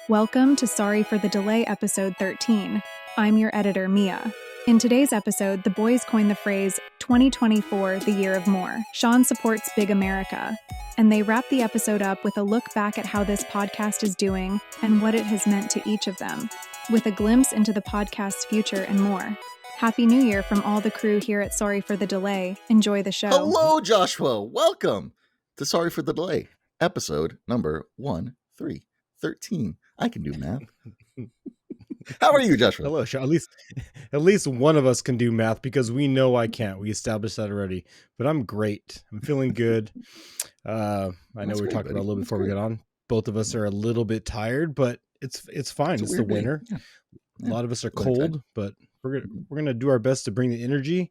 Welcome to Sorry for the Delay, episode 13. I'm your editor, Mia. In today's episode, the boys coined the phrase 2024, the year of more. Sean supports Big America, and they wrap the episode up with a look back at how this podcast is doing and what it has meant to each of them, with a glimpse into the podcast's future and more. Happy New Year from all the crew here at Sorry for the Delay. Enjoy the show. Hello, Joshua. Welcome to Sorry for the Delay, episode number 13. I can do math. How are you, Joshua? Hello, Sean. At least one of us can do math because we know I can't. We established that already. But I'm great. I'm feeling good. I know we were talking about a little before we got on. Both of us are a little bit tired, but it's fine. It's the winter. Yeah. A lot of us are cold, but we're gonna do our best to bring the energy.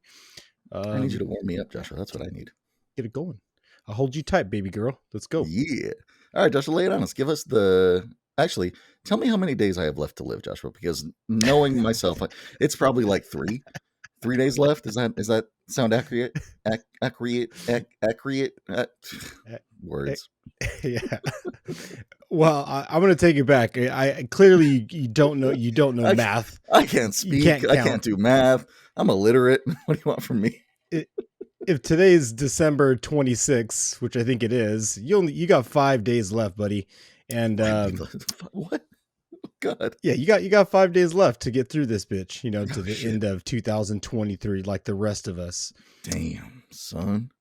I need you to warm me up, Joshua. That's what I need. Get it going. I'll hold you tight, baby girl. Let's go. Yeah. All right, Joshua, lay it on us. Give us Actually, tell me how many days I have left to live, Joshua, because knowing myself, it's probably like 3 days left. Does that sound accurate? Accurate? Words. Yeah. Well, I'm going to take it back. I clearly you don't know math. I can't speak. I can't do math. I'm illiterate. What do you want from me? If today's December 26th, which I think it is, you got 5 days left, buddy. And what? Oh, God. Yeah, you got 5 days left to get through this bitch, to the end of 2023, like the rest of us. Damn, son.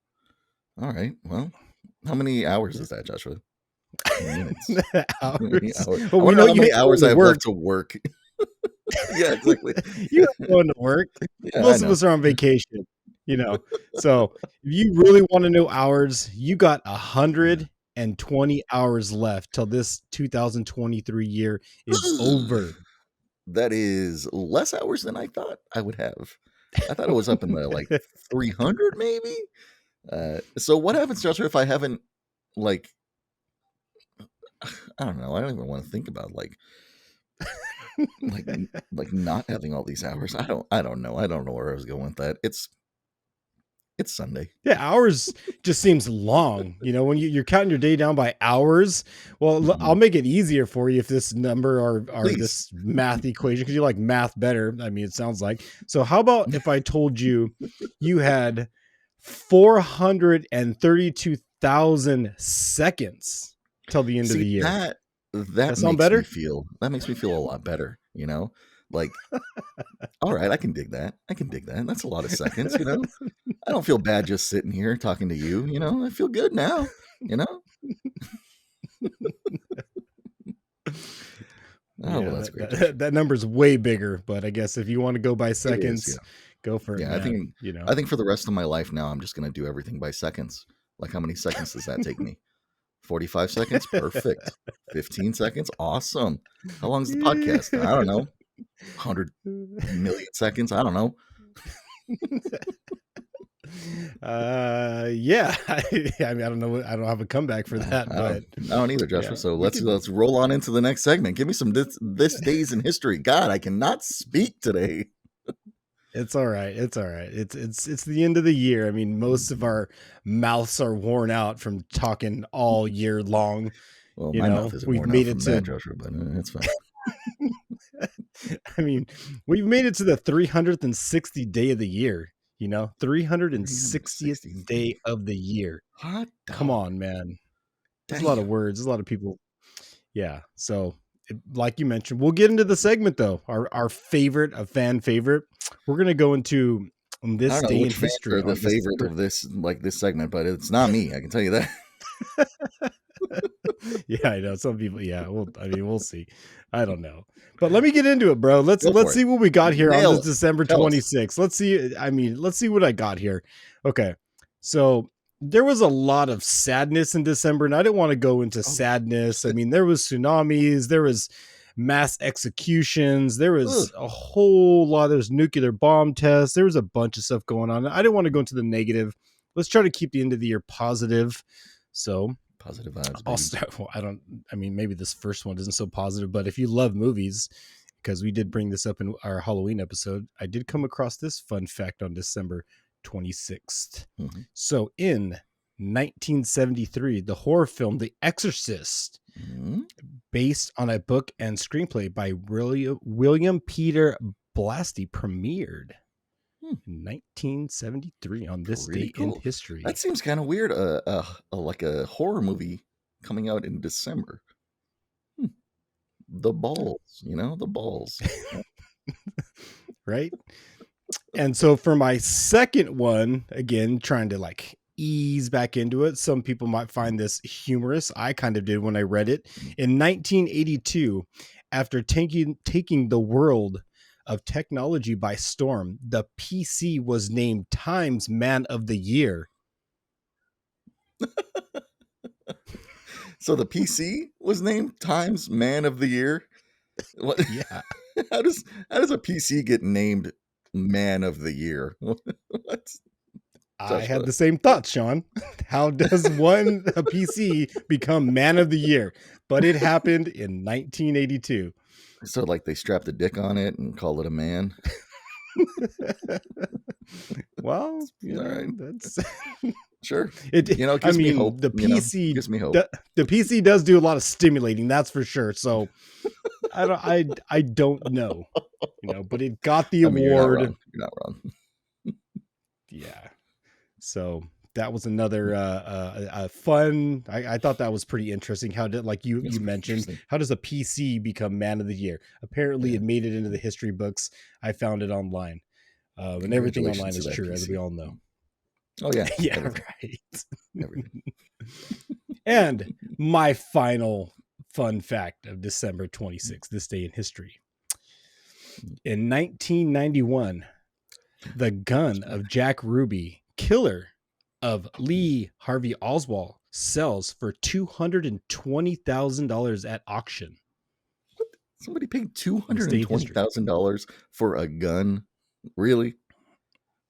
All right. Well, how many hours is that, Joshua? Minutes. Hours. Well, we know how many hours I have left to work. Yeah, exactly. You're going to work. Yeah, most of us are on vacation, So if you really want to know hours, you got 120 hours left till this 2023 year is over. That is less hours than I thought I would have. I thought it was up in the 300 maybe. So what happens, Joshua, if I haven't I don't know. I don't even want to think about not having all these hours. I don't know. I don't know where I was going with that. It's Sunday. Yeah, hours just seems long. When you're counting your day down by hours. Well, I'll make it easier for you if this number or this math equation, because you like math better. I mean, it sounds like. So how about if I told you had 432,000 seconds till the end of the year? That sound better? That makes me feel a lot better, all right, I can dig that. That's a lot of seconds, I don't feel bad just sitting here talking to you, I feel good now, Oh, well, that's great. That number's way bigger, but I guess if you want to go by seconds, go for it. Yeah, man. I think for the rest of my life now, I'm just going to do everything by seconds. How many seconds does that take me? 45 seconds? Perfect. 15 seconds? Awesome. How long is the podcast? I don't know. 100 million seconds? I don't know. Yeah. I mean, I don't know. I don't have a comeback for that. I don't either, Joshua. Yeah, so let's roll on into the next segment. Give me some this days in history. God, I cannot speak today. It's all right. It's the end of the year. I mean, most of our mouths are worn out from talking all year long. Well, my mouth isn't worn out from that, Joshua, but it's fine. I mean, we've made it to the 360th day of the year. 360th day of the year. Come on, man. There's a lot of words. There's a lot of people. Yeah. So, like you mentioned, we'll get into the segment though. Our favorite, a fan favorite. We're gonna go into this day in history. The favorite of this segment, but it's not me. I can tell you that. Yeah, I know some people. Yeah, we'll see. I don't know, but let me get into it, bro. Let's see what we got here on this December 26th. Let's see. Let's see what I got here. Okay, so there was a lot of sadness in December, and I didn't want to go into sadness. I mean, there was tsunamis, there was mass executions, there was a whole lot. There's nuclear bomb tests. There was a bunch of stuff going on. I didn't want to go into the negative. Let's try to keep the end of the year positive. So positive vibes. I'll start. Well, maybe this first one isn't so positive, but if you love movies, because we did bring this up in our Halloween episode, I did come across this fun fact on December 26th. Mm-hmm. So in 1973, the horror film The Exorcist, based on a book and screenplay by William Peter Blatty, premiered in 1973 on this Pretty date cool. in history. That seems kind of weird. Like a horror movie coming out in December. The balls, the balls. Right? And so for my second one, again, trying to like ease back into it. Some people might find this humorous. I kind of did when I read it. In 1982, after taking the world of technology by storm, the PC was named Time's Man of the Year. So the PC was named Time's Man of the Year? What? Yeah. How does a PC get named Man of the Year? What? I had the same thoughts, Sean. How does a PC become Man of the Year? But it happened in 1982. So like they strapped a dick on it and called it a man? Well, right. That's sure. It gives me hope. The PC gives me hope. The PC does do a lot of stimulating, that's for sure. So I don't know, but it got the award. You're not wrong. Yeah. So that was another a fun. I thought that was pretty interesting. How did, like you mentioned, how does a PC become Man of the Year? Apparently, it made it into the history books. I found it online, and everything online is true, as we all know. Oh yeah, yeah, right. And my final fun fact of December 26th, this day in history. In 1991, the gun of Jack Ruby, killer of Lee Harvey Oswald, sells for $220,000 at auction. What? Somebody paid $220,000 for a gun? Really?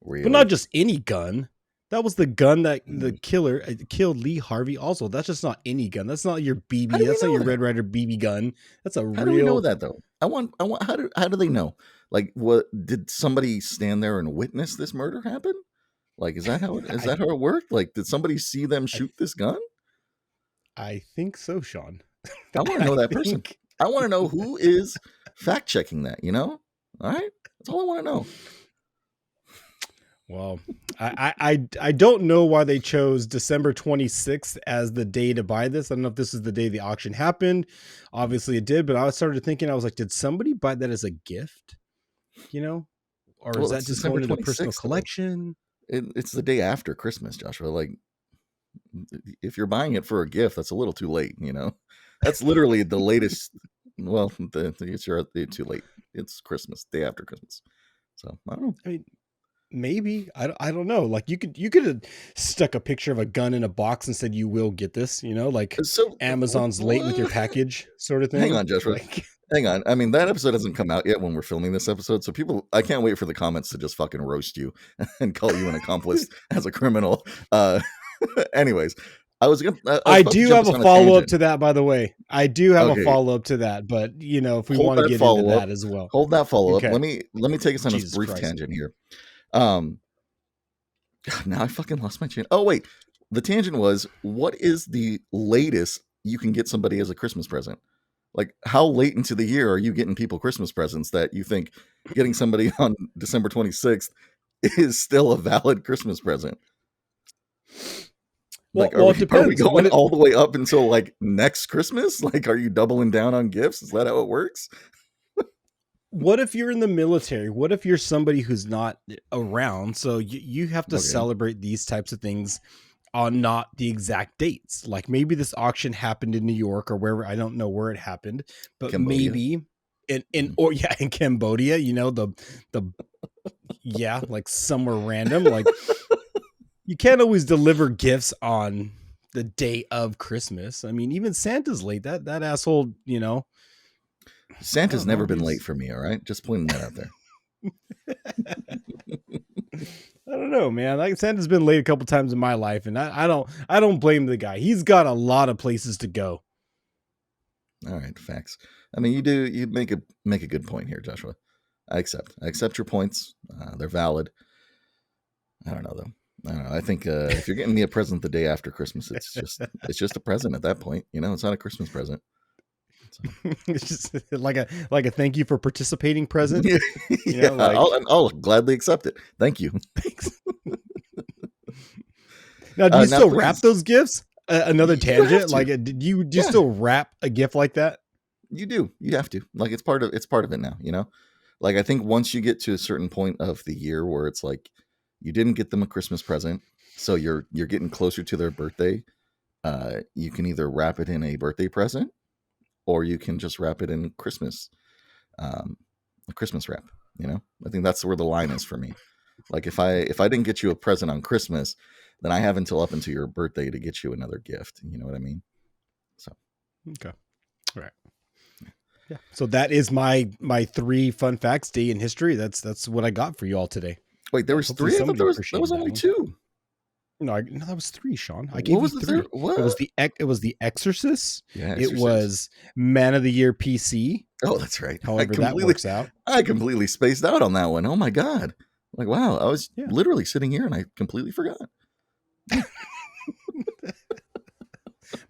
But not just any gun. That was the gun that the killer killed Lee Harvey Oswald. That's just not any gun. That's not your BB. That's not your Red Ryder BB gun. That's a real. How do we know that though? I want. How do they know? Like, what did somebody stand there and witness this murder happen? Like, is that how it worked? Like, did somebody see them shoot this gun? I think so, Sean. I want to know that person. I want to know who is fact checking that. All right, that's all I want to know. Well, I don't know why they chose December 26th as the day to buy this. I don't know if this is the day the auction happened. Obviously it did, but I started thinking, I was like, did somebody buy that as a gift? Or is that just going into a personal collection? It's the day after Christmas, Joshua. Like, if you're buying it for a gift, that's a little too late. That's literally the latest. Well, it's too late. It's Christmas, day after Christmas. So I don't know. I mean, maybe I don't know. Like you could have stuck a picture of a gun in a box and said you will get this. Like Amazon's late with your package, sort of thing. Hang on, Joshua. Hang on. I mean, that episode hasn't come out yet when we're filming this episode. So I can't wait for the comments to just fucking roast you and call you an accomplice as a criminal. Anyways, I do have a follow-up to that, by the way. I do have a follow-up to that, but if we want to get into that as well. Hold that follow-up. Let me take us on a brief tangent here. Now I fucking lost my chain. Oh, wait. The tangent was, what is the latest you can get somebody as a Christmas present? Like, how late into the year are you getting people Christmas presents that you think getting somebody on December 26th is still a valid Christmas present? Like, it depends. Are we going all the way up until like next Christmas? Like, are you doubling down on gifts? Is that how it works? What if you're in the military? What if you're somebody who's not around? So you have to celebrate these types of things on not the exact dates. Like maybe this auction happened in New York or wherever. I don't know where it happened, but Cambodia. Maybe in Cambodia, like somewhere random. Like you can't always deliver gifts on the day of Christmas. I mean, even Santa's late. That asshole, Santa's never been late for me. All right. Just pointing that out there. I don't know, man. Like Santa's been late a couple times in my life, and I don't blame the guy. He's got a lot of places to go. All right, facts. I mean, you make a good point here, Joshua. I accept your points. They're valid. I don't know though. I don't know. I think if you're getting me a present the day after Christmas, it's just a present at that point. It's not a Christmas present. So. It's just like a thank you for participating present. Yeah, I'll gladly accept it. Thank you. Thanks. Now, do you still wrap those gifts? Another tangent. Like, do you still wrap a gift like that? You do. You have to. Like, it's part of it now. Like, I think once you get to a certain point of the year where it's like you didn't get them a Christmas present, so you're getting closer to their birthday. You can either wrap it in a birthday present, or you can just wrap it in Christmas, a Christmas wrap. I think that's where the line is for me. Like, if I didn't get you a present on Christmas, then I have up until your birthday to get you another gift. You know what I mean? So, okay, all right, yeah. So that is my 3 fun facts day in history. That's what I got for you all today. Wait, there was 3. I thought there was only 2. No, that was 3, Sean. I gave you 3. What? It was the Exorcist. Yeah, Exorcist. It was Man of the Year PC. Oh, that's right. However, that works out. I completely spaced out on that one. Oh my god! Like, wow, I was literally sitting here and I completely forgot.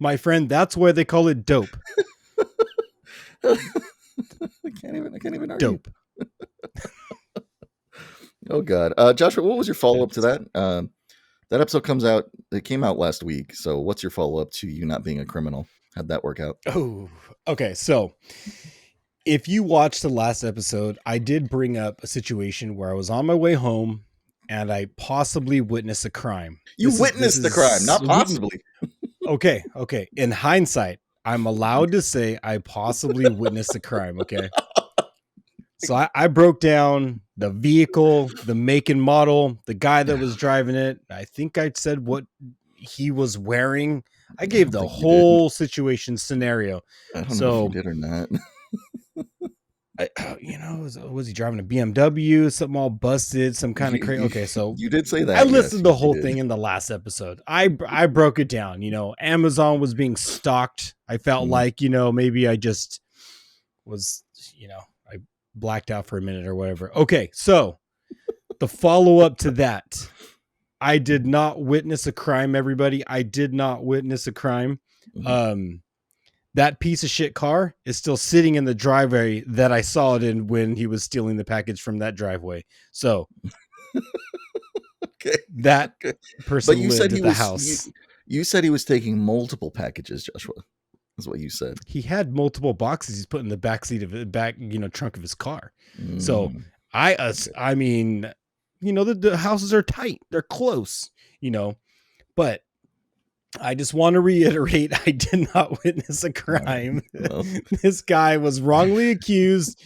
My friend, that's why they call it dope. I can't even argue. Dope. Oh god, Joshua, what was your follow up to that? That episode came out last week. So what's your follow up to you not being a criminal? How'd that work out? Oh, okay. So if you watched the last episode, I did bring up a situation where I was on my way home and I possibly witnessed a crime. You witnessed the crime, not possibly. Okay. In hindsight, I'm allowed to say I possibly witnessed a crime. Okay. So I broke down the vehicle, the make and model, the guy that was driving it. I think I said what he was wearing. I gave the whole situation scenario. I don't know if you did or not. Was he driving a BMW? Something all busted, some kind of crazy. Okay, so you did say that. I listed the whole thing in the last episode. I broke it down. Amazon was being stalked. I felt like, maybe I just was, I blacked out for a minute or whatever. Okay, so the follow up to that, I did not witness a crime. Everybody, I did not witness a crime. That piece of shit car is still sitting in the driveway that I saw it in when he was stealing the package from that driveway. So okay, that person lived at the house. You said he was taking multiple packages, Joshua. That's what you said. He had multiple boxes he's put in the back seat of the trunk of his car. So I mean, the houses are tight. They're close, but I just want to reiterate, I did not witness a crime. Well. This guy was wrongly accused.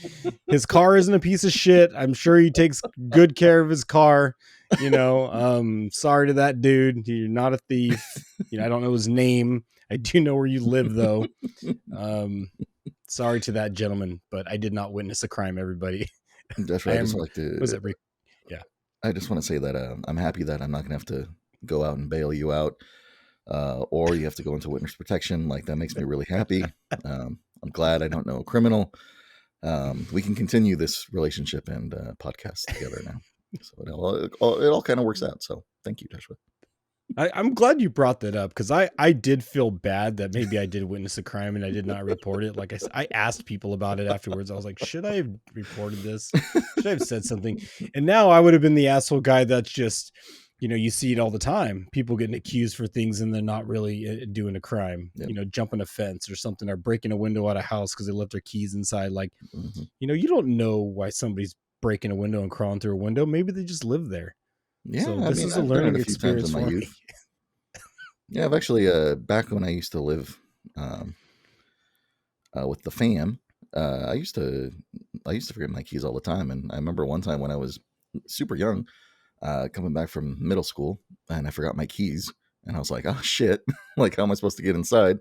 His car isn't a piece of shit. I'm sure he takes good care of his car. Sorry to that dude. You're not a thief. I don't know his name. I do know where you live, though. Sorry to that gentleman, but I did not witness a crime, everybody. That's right. I just want to say that I'm happy that I'm not going to have to go out and bail you out. Or you have to go into witness protection. Like, that makes me really happy. I'm glad I don't know a criminal. We can continue this relationship and podcast together now. So it all kind of works out. So thank you, Joshua. I'm glad you brought that up, because I did feel bad that maybe I did witness a crime and I did not report it. Like I asked people about it afterwards. I was like, should I have reported this? Should I have said something? And now I would have been the asshole guy that's just, you see it all the time. People getting accused for things and they're not really doing a crime. Yep. Jumping a fence or something, or breaking a window out of a house because they left their keys inside. Like, you don't know why somebody's breaking a window and crawling through a window. Maybe they just live there. Yeah, so this is a learning experience for me. Yeah, I've actually back when I used to live with the fam, I used to forget my keys all the time. And I remember one time when I was super young, coming back from middle school, and I forgot my keys, and I was like, oh shit, like, how am I supposed to get inside?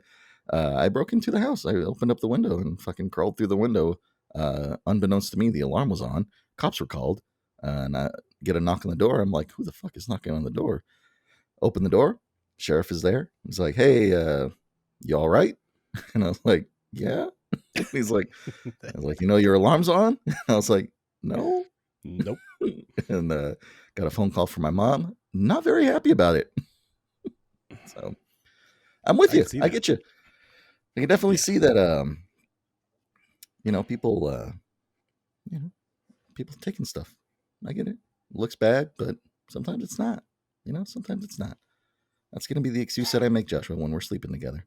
I broke into the house. I opened up the window and fucking crawled through the window. Unbeknownst to me, the alarm was on. Cops were called, and I get a knock on the door. I'm like, who the fuck is knocking on the door? Open the door. Sheriff is there. He's like, hey, you all right? And I was like, yeah. He's like, your alarm's on? And I was like, no. Nope. And got a phone call from my mom. not very happy about it. So I'm with you. I get you. I can definitely see that. People, people taking stuff. I get it. Looks bad, but sometimes it's not. Sometimes it's not. That's going to be the excuse that I make, Joshua, when we're sleeping together.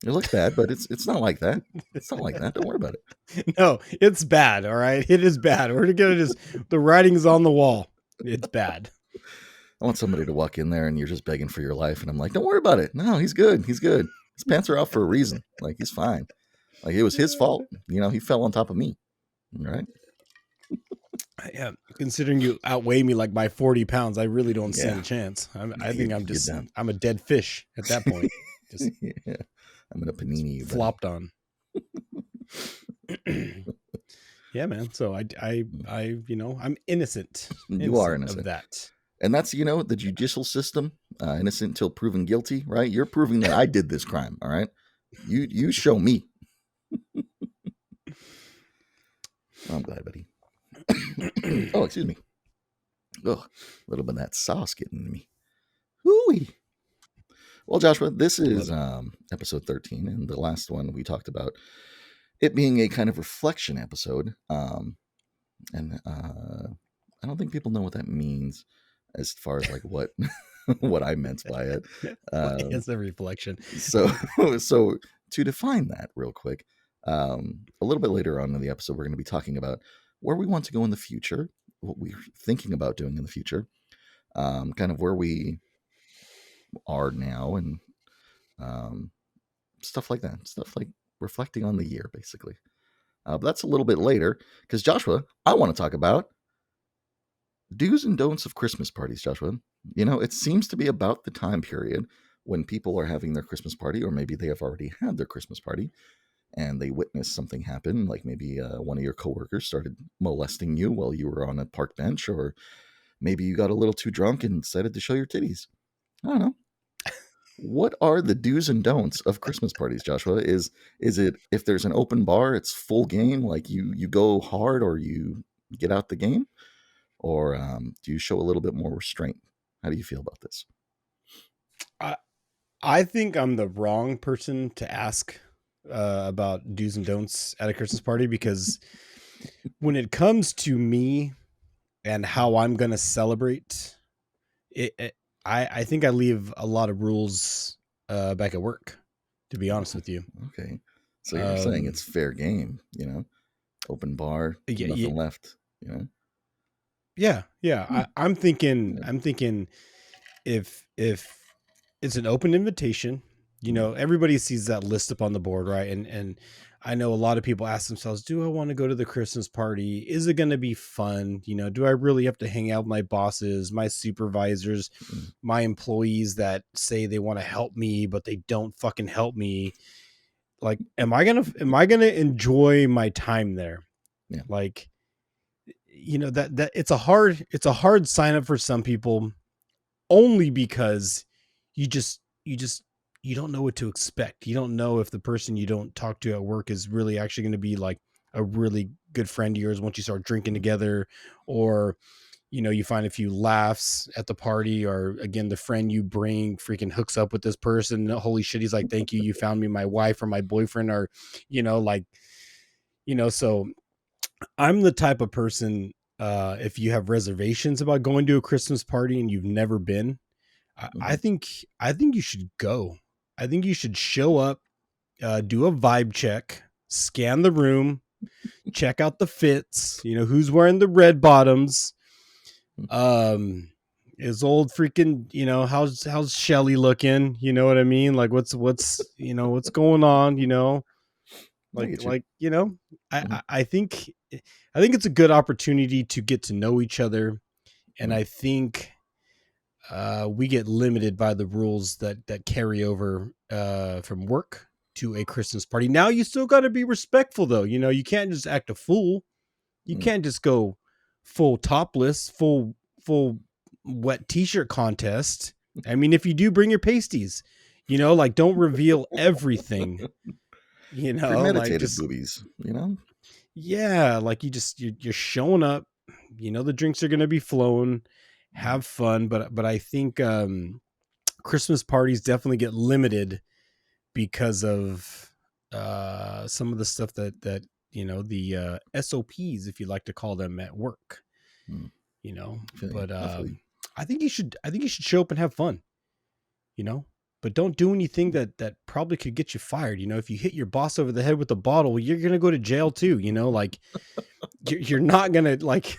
It looks bad, but it's not like that. It's not like that. Don't worry about it. No, it's bad. All right. It is bad. We're going to the writing's on the wall. It's bad. I want somebody to walk in there and you're just begging for your life. And I'm like, don't worry about it. No, he's good. He's good. His pants are off for a reason. Like, he's fine. Like, it was his fault. He fell on top of me. All right. Yeah. Considering you outweigh me like by 40 pounds, I really don't stand a chance. I think I'm a dead fish at that point. Just I'm going to panini you. Flopped on. Yeah, man. So I'm innocent. You are innocent of that. And that's, the judicial system, innocent until proven guilty, right? You're proving that I did this crime, all right? You show me. I'm glad, buddy. Oh, excuse me. Oh, a little bit of that sauce getting into me. Hooey. Well, Joshua, this is episode 13, and the last one we talked about it being a kind of reflection episode. And I don't think people know what that means as far as like what what I meant by it. It's a reflection. So to define that real quick, a little bit later on in the episode, we're going to be talking about where we want to go in the future, what we're thinking about doing in the future, kind of where we are now, and stuff like that. Stuff like reflecting on the year, basically. But that's a little bit later, because Joshua, I want to talk about do's and don'ts of Christmas parties, Joshua. It seems to be about the time period when people are having their Christmas party, or maybe they have already had their Christmas party, and they witnessed something happen, like maybe one of your coworkers started molesting you while you were on a park bench, or maybe you got a little too drunk and decided to show your titties. I don't know. What are the do's and don'ts of Christmas parties, Joshua? Is it, if there's an open bar, it's full game, like you go hard or you get out the game? Or do you show a little bit more restraint? How do you feel about this? I think I'm the wrong person to ask about do's and don'ts at a Christmas party, because when it comes to me and how I'm going to celebrate it, I think I leave a lot of rules back at work, to be honest with you. Okay. So you're saying it's fair game, open bar, nothing left, Yeah. I'm thinking if it's an open invitation, everybody sees that list up on the board, right? And I know a lot of people ask themselves, do I want to go to the Christmas party? Is it going to be fun? Do I really have to hang out with my bosses, my supervisors, my employees that say they want to help me, but they don't fucking help me? Like, am I going to enjoy my time there? Yeah. Like, that it's a hard sign up for some people, only because you don't know what to expect. You don't know if the person you don't talk to at work is really actually going to be like a really good friend of yours once you start drinking together, or, you find a few laughs at the party, or again, the friend you bring freaking hooks up with this person. Holy shit. He's like, thank you. You found me my wife or my boyfriend, or, so I'm the type of person, if you have reservations about going to a Christmas party and you've never been, I think you should go. I think you should show up, do a vibe check, scan the room, check out the fits, who's wearing the red bottoms. Is old freaking, how's Shelly looking? You know what I mean? Like what's going on, I think it's a good opportunity to get to know each other. And I think we get limited by the rules that carry over from work to a Christmas party. Now you still got to be respectful though. You can't just act a fool. You can't just go full topless, full wet t-shirt contest. I mean, if you do, bring your pasties, don't reveal everything, premeditated just boobies, Yeah. Like you're showing up, the drinks are going to be flowing, have fun, but I think Christmas parties definitely get limited because of some of the stuff that the SOPs, if you like to call them, at work. But I think you should show up and have fun, but don't do anything that probably could get you fired. If you hit your boss over the head with a bottle, you're going to go to jail too, like you're not going to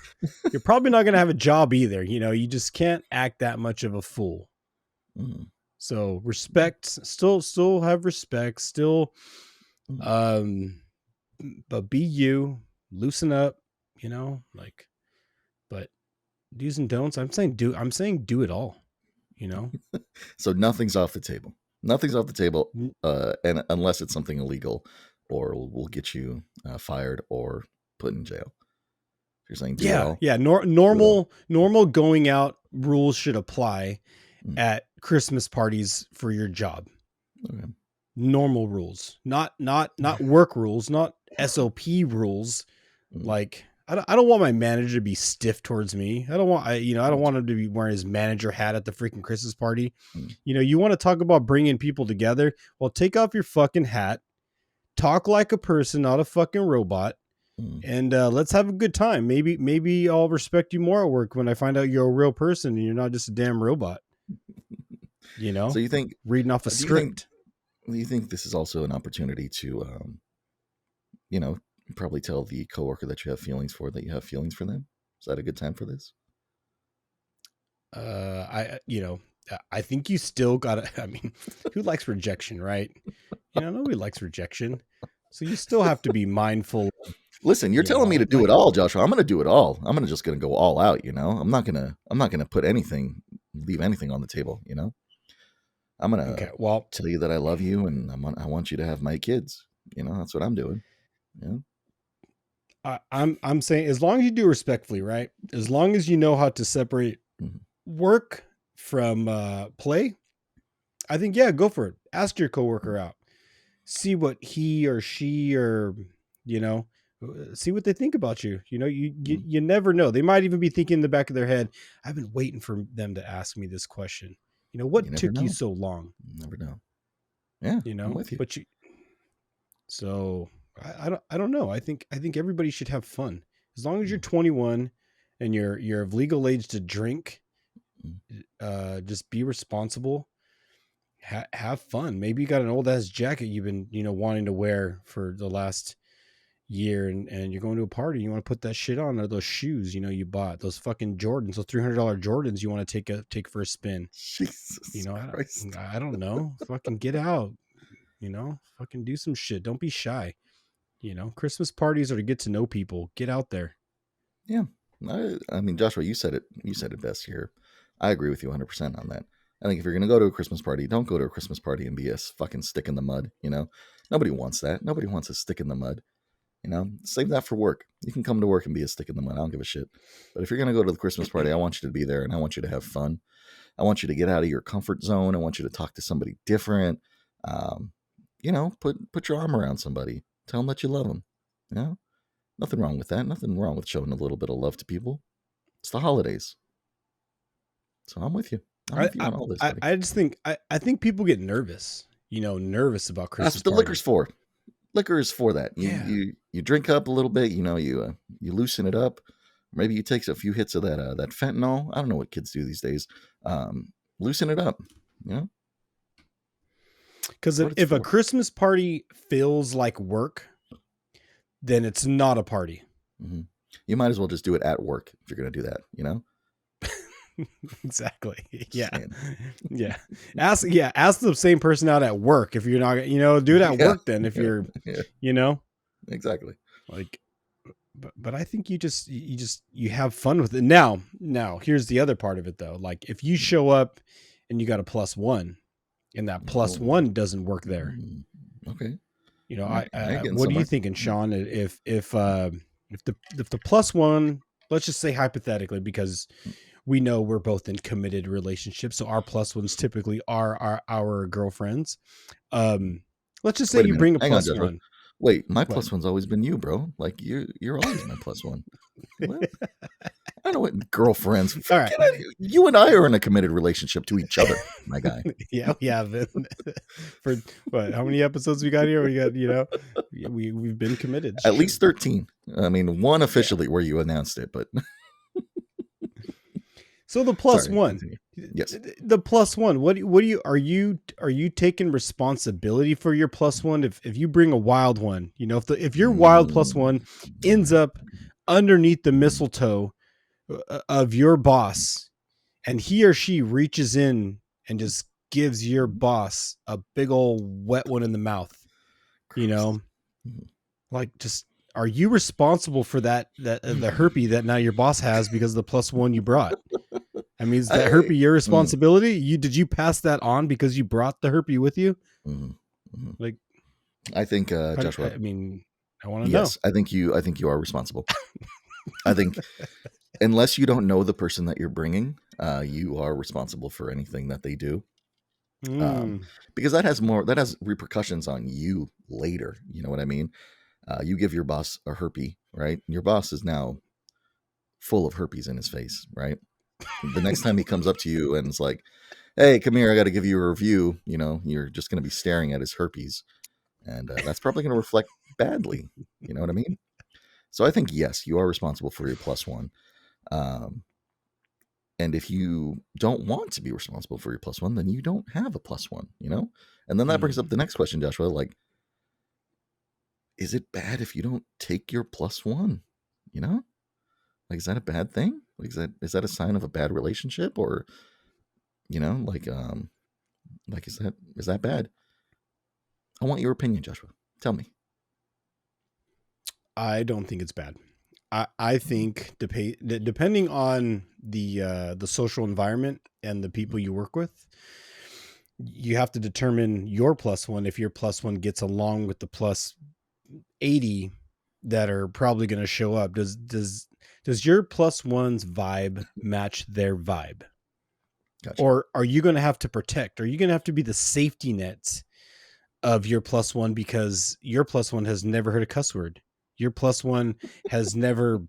you're probably not going to have a job either. You just can't act that much of a fool. So respect, still have respect, still, but be you, loosen up, but do's and don'ts. I'm saying do it all, So nothing's off the table. Nothing's off the table, and unless it's something illegal, or will get you fired or put in jail. You're saying do it all? Yeah. Normal going out rules should apply at Christmas parties for your job. Okay. Normal rules, not work rules, not SOP rules. Like I don't want my manager to be stiff towards me. I don't want him to be wearing his manager hat at the freaking Christmas party. You want to talk about bringing people together? Well, take off your fucking hat, talk like a person, not a fucking robot, and let's have a good time. Maybe I'll respect you more at work when I find out you're a real person and you're not just a damn robot. So you think reading off a script? Do you think this is also an opportunity to, probably tell the coworker that you have feelings for them? Is that a good time for this? I think you still gotta, who likes rejection, right? Nobody likes rejection. So you still have to be mindful. Listen, you're telling me to do it all, Joshua. I'm going to do it all. I'm going to go all out. I'm not going to leave anything on the table. I'm going to tell you that I love you and I want you to have my kids. That's what I'm doing. I'm saying, as long as you do respectfully, right? As long as you know how to separate work from play, I think, go for it. Ask your coworker out. See what he or she or, see what they think about you. You never know. They might even be thinking in the back of their head, I've been waiting for them to ask me this question. What took you so long? You never know. Yeah. I'm with you. But so I don't know. I think everybody should have fun. As long as you're 21 and you're of legal age to drink, just be responsible. Have fun. Maybe you got an old ass jacket you've been, wanting to wear for the last year and you're going to a party. You want to put that shit on, or those shoes, you bought, those fucking Jordans, those $300 Jordans you want to take for a spin. Jesus Christ. I don't know. Fucking get out, fucking do some shit. Don't be shy. Christmas parties are to get to know people. Get out there. Yeah. I mean, Joshua, you said it best here. I agree with you 100% on that. I think if you're going to go to a Christmas party, don't go to a Christmas party and be a fucking stick in the mud. Nobody wants that. Nobody wants a stick in the mud. Save that for work. You can come to work and be a stick in the mud. I don't give a shit. But if you're going to go to the Christmas party, I want you to be there and I want you to have fun. I want you to get out of your comfort zone. I want you to talk to somebody different. Put your arm around somebody. Tell them that you love them. Nothing wrong with that. Nothing wrong with showing a little bit of love to people. It's the holidays. So I'm with you. I'm with you on all this. I just think, I think people get nervous, nervous about Christmas. That's what the liquor's for. Liquor is for that. You drink up a little bit, you loosen it up. Maybe you take a few hits of that fentanyl. I don't know what kids do these days. Loosen it up, Because if a Christmas party feels like work, then it's not a party. Mm-hmm. You might as well just do it at work if you're going to do that, Exactly. Yeah. Yeah. Ask the same person out at work if you're not, do it at work then if you're, Exactly. But I think you have fun with it. Now here's the other part of it though. Like if you show up and you got a +1 and that +1 doesn't work there. Okay. What are you thinking, Sean? If the +1, let's just say hypothetically, because we know we're both in committed relationships, so our +1s typically are our girlfriends. Let's just say you bring a +1. Wait, my +1's always been you, bro. Like you're always my +1. What? I know what girlfriends. All right. You and I are in a committed relationship to each other, my guy. Yeah, we have been. For what? How many episodes we got here? We got, we've been committed. At least 13. I mean, one officially where you announced it, but. So the plus Sorry, one. continue. Yes. The plus one. What do you are you taking responsibility for your plus one? If you bring a wild one, if your wild plus one ends up underneath the mistletoe of your boss, and he or she reaches in and just gives your boss a big old wet one in the mouth, like, just, are you responsible for that the herpy that now your boss has because of the plus one you brought? I mean, is that herpy your responsibility? Did you pass that on because you brought the herpy with you? Like, I think, Joshua. I mean, I want to know. I think you are responsible. I think unless you don't know the person that you're bringing, you are responsible for anything that they do. Because that has repercussions on you later. You know what I mean? You give your boss a herpy, right? Your boss is now full of herpes in his face, right? The next time he comes up to you and it's like, hey, come here, I got to give you a review. You're just going to be staring at his herpes. And that's probably going to reflect badly. You know what I mean? So I think, yes, you are responsible for your plus one. And if you don't want to be responsible for your plus one, then you don't have a plus one, And then that brings up the next question, Joshua, like, is it bad if you don't take your plus one? Like, is that a bad thing? Like, is that a sign of a bad relationship, or, like is that bad? I want your opinion, Joshua. Tell me. I don't think it's bad. I think depending on the social environment and the people you work with, you have to determine your plus one. If your plus one gets along with the plus 80 that are probably going to show up, does your plus one's vibe match their vibe? Gotcha. Or are you going to have to protect? Are you going to have to be the safety net of your plus one because your plus one has never heard a cuss word? Your plus one has never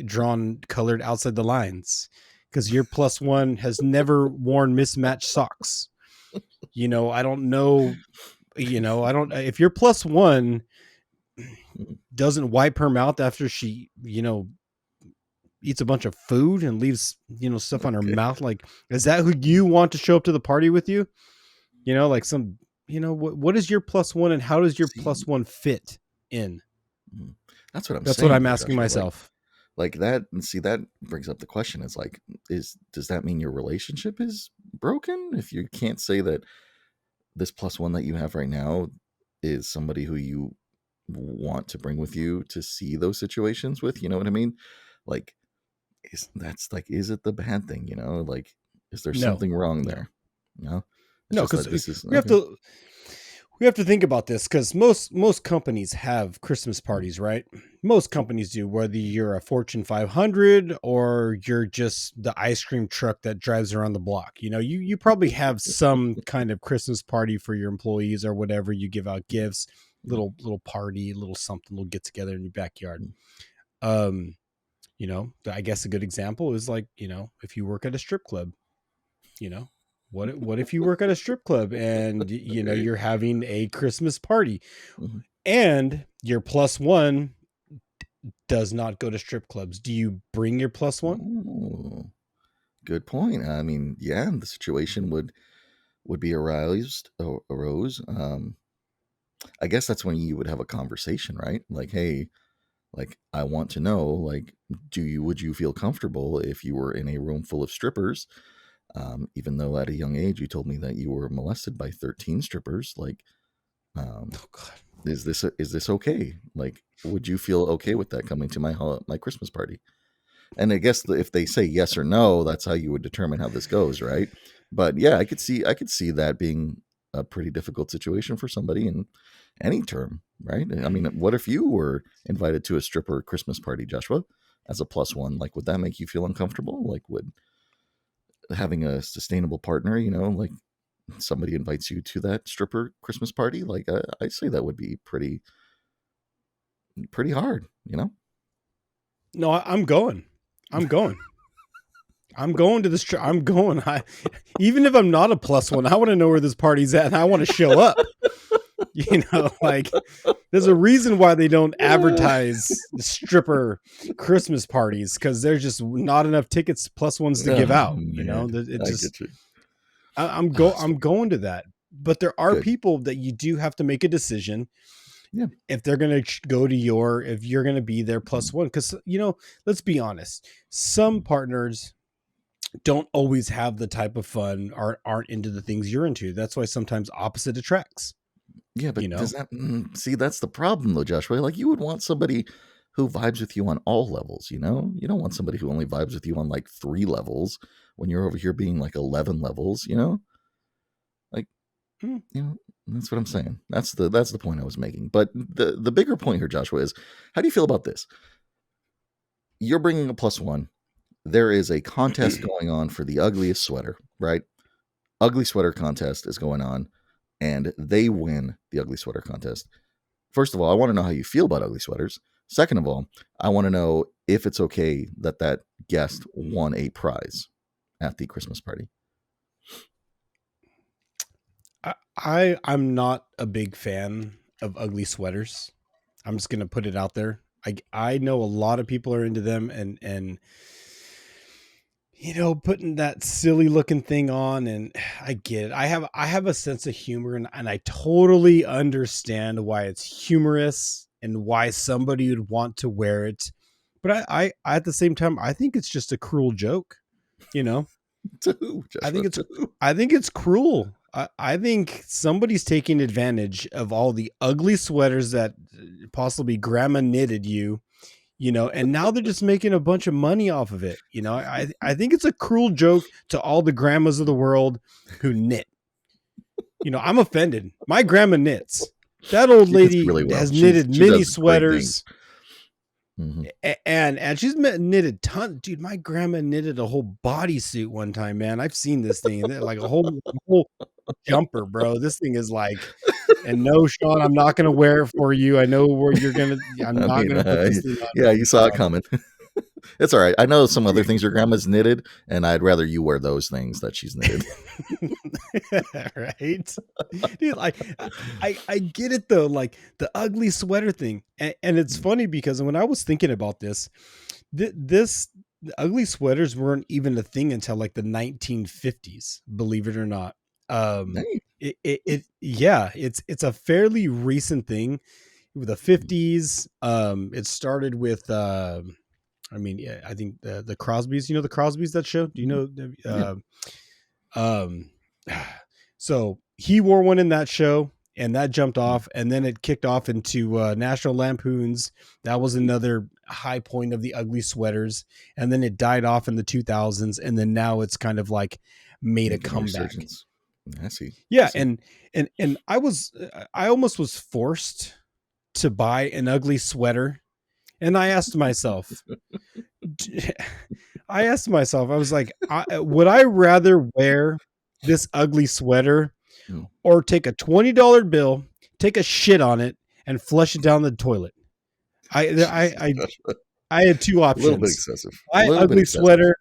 drawn colored outside the lines because your plus one has never worn mismatched socks. I don't know. If your plus one doesn't wipe her mouth after she, eats a bunch of food and leaves, stuff on her mouth. Like, is that who you want to show up to the party with you? Like some, what is your plus one and how does your plus one fit in? That's what I'm saying. That's what I'm asking myself. Like that. And see, that brings up the question is like, does that mean your relationship is broken? If you can't say that this plus one that you have right now is somebody who you want to bring with you to see those situations with, you know what I mean? Like, is it the bad thing? Like, is there something wrong there? No, because we have to think about this because most companies have Christmas parties, right? Most companies do, whether you're a Fortune 500 or you're just the ice cream truck that drives around the block. You probably have some kind of Christmas party for your employees or whatever. You give out gifts, little party, little something, little get together in your backyard. I guess a good example is like, if you work at a strip club, what if you work at a strip club and, you're having a Christmas party and your plus one does not go to strip clubs? Do you bring your plus one? Ooh, good point. I mean, yeah, the situation would be arose. I guess that's when you would have a conversation, right? Like, hey, like, I want to know, like, would you feel comfortable if you were in a room full of strippers? Even though at a young age you told me that you were molested by 13 strippers, like, is this okay? Like, would you feel okay with that coming to my Christmas party? And I guess if they say yes or no, that's how you would determine how this goes, right? But yeah, I could see that being a pretty difficult situation for somebody in any term, right? I mean, what if you were invited to a stripper Christmas party, Joshua, as a plus one? Like, would that make you feel uncomfortable? Like, would having a sustainable partner, like somebody invites you to that stripper Christmas party, like I'd say that would be pretty hard, No, I'm going. I'm going to this. I'm going. Even if I'm not a +1, I want to know where this party's at, and I want to show up. Like there's a reason why they don't advertise stripper Christmas parties, because there's just not enough tickets +1s to give out. It just. I'm going to that, but there are people that you do have to make a decision. Yeah. If they're going to go to if you're going to be their +1, because, let's be honest, some partners don't always have the type of fun or aren't into the things you're into. That's why sometimes opposite attracts. Yeah. But does that, see, that's the problem though, Joshua. Like you would want somebody who vibes with you on all levels, you don't want somebody who only vibes with you on like 3 levels when you're over here being like 11 levels, like, that's what I'm saying. That's the point I was making. But the bigger point here, Joshua, is how do you feel about this? You're bringing a +1. There is a contest going on for the ugliest sweater, right? Ugly sweater contest is going on, and they win the ugly sweater contest. First of all, I want to know how you feel about ugly sweaters. Second of all, I want to know if it's okay that guest won a prize at the Christmas party. I'm not a big fan of ugly sweaters. I'm just going to put it out there. I know a lot of people are into them, and putting that silly looking thing on, and I get it. I have a sense of humor, and I totally understand why it's humorous and why somebody would want to wear it. But I at the same time, I think it's just a cruel joke, To who, Joshua? I think it's cruel. I think somebody's taking advantage of all the ugly sweaters that possibly grandma knitted you, and now they're just making a bunch of money off of it. I think it's a cruel joke to all the grandmas of the world who knit. I'm offended. My grandma knits. That old lady really well. Has knitted many sweaters. Mm-hmm. And she's knitted tons. Dude, my grandma knitted a whole bodysuit one time, man. I've seen this thing, like a whole jumper, bro. This thing is like, and no, Sean, I'm not going to wear it for you. I know where you're going to, I'm not going to put this thing on. Yeah, you saw it coming. It's all right. I know some other things your grandma's knitted, and I'd rather you wear those things that she's knitted. Right? Dude, like, I get it though, like the ugly sweater thing. And it's funny because when I was thinking about this, the ugly sweaters weren't even a thing until like the 1950s, believe it or not. It's a fairly recent thing with the 50s. It started with I think the Crosbys, the Crosbys, that show, do you know? So he wore one in that show, and that jumped off, and then it kicked off into National Lampoons. That was another high point of the ugly sweaters, and then it died off in the 2000s, and then now it's kind of like made a comeback. I see. Yeah, and I almost was forced to buy an ugly sweater, and I asked myself, I was like, would I rather wear this ugly sweater or take a $20 bill, take a shit on it, and flush it down the toilet? I had two options. A little bit excessive. Buy ugly sweater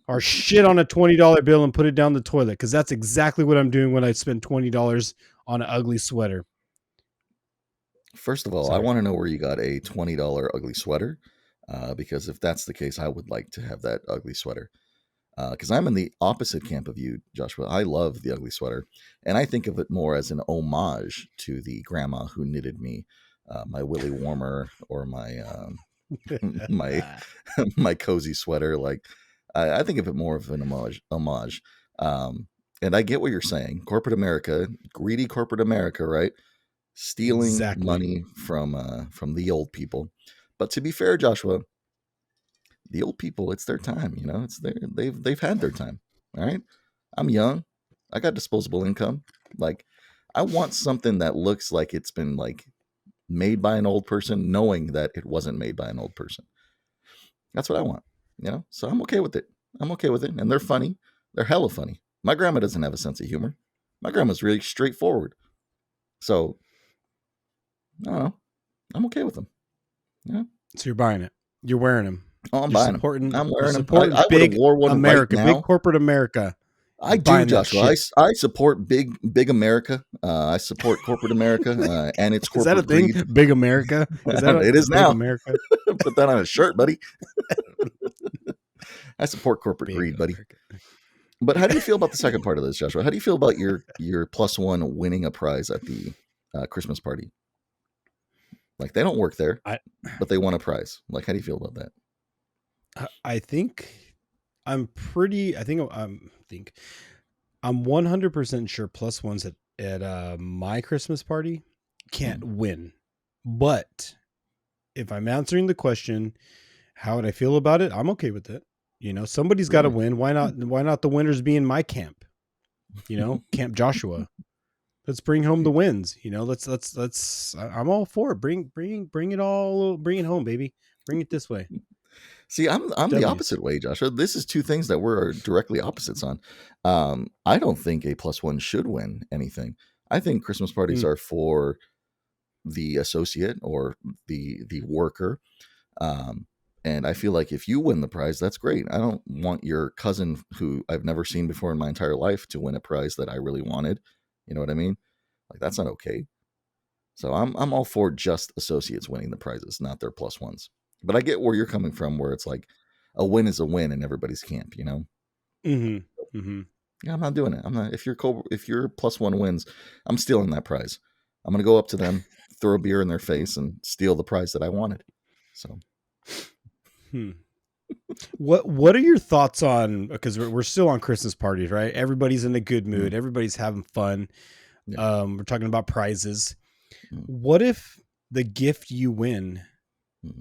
or shit on a $20 bill and put it down the toilet, because that's exactly what I'm doing when I spend $20 on an ugly sweater. First of all, I want to know where you got a $20 ugly sweater, because if that's the case, I would like to have that ugly sweater. Because I'm in the opposite camp of you, Joshua. I love the ugly sweater, and I think of it more as an homage to the grandma who knitted me my Willy Warmer or my my cozy sweater. Like I think of it more of an homage. And I get what you're saying. Corporate America, greedy corporate America, right? Stealing money from the old people. But to be fair, Joshua, the old people, it's their time, it's they've had their time. All right. I'm young. I got disposable income. Like, I want something that looks like it's been like made by an old person, knowing that it wasn't made by an old person. That's what I want. So I'm okay with it. And they're funny. They're hella funny. My grandma doesn't have a sense of humor. My grandma's really straightforward. So I don't know. I'm okay with them. Yeah. So you're buying it. You're wearing them. Oh, I'm You're buying supporting, them. I'm you're wearing them. supporting I would have big wore one America, right big now. corporate America. I do, Buying that Joshua. shit. I support big America. I support corporate America and its Is that a corporate thing? greed. Big America? Is that It is big now. America? Put that on a shirt, buddy. I support corporate Big greed, buddy. America. But how do you feel about the second part of this, Joshua? How do you feel about your +1 winning a prize at the Christmas party? Like, they don't work there, but they won a prize. Like, how do you feel about that? I think I'm 100% sure +1s at my Christmas party can't win. But if I'm answering the question, how would I feel about it? I'm okay with it. You know, somebody's got to win. Why not the winners be in my camp? You know, Camp Joshua. Let's bring home the wins. You know, let's I'm all for it. Bring it home, baby. Bring it this way. See, I'm the opposite way, Joshua. This is two things that we're directly opposites on. I don't think a +1 should win anything. I think Christmas parties are for the associate or the worker. And I feel like if you win the prize, that's great. I don't want your cousin who I've never seen before in my entire life to win a prize that I really wanted. You know what I mean? Like, that's not okay. So I'm all for just associates winning the prizes, not their +1s. But I get where you're coming from, where it's like a win is a win in everybody's camp, you know? Mm-hmm. Mm-hmm. Yeah, I'm not doing it. I'm not. If your +1 wins, I'm stealing that prize. I'm gonna go up to them, throw a beer in their face, and steal the prize that I wanted. So. What are your thoughts on, because we're still on Christmas parties, right? Everybody's in a good mood. Everybody's having fun. Yeah. We're talking about prizes. What if the gift you win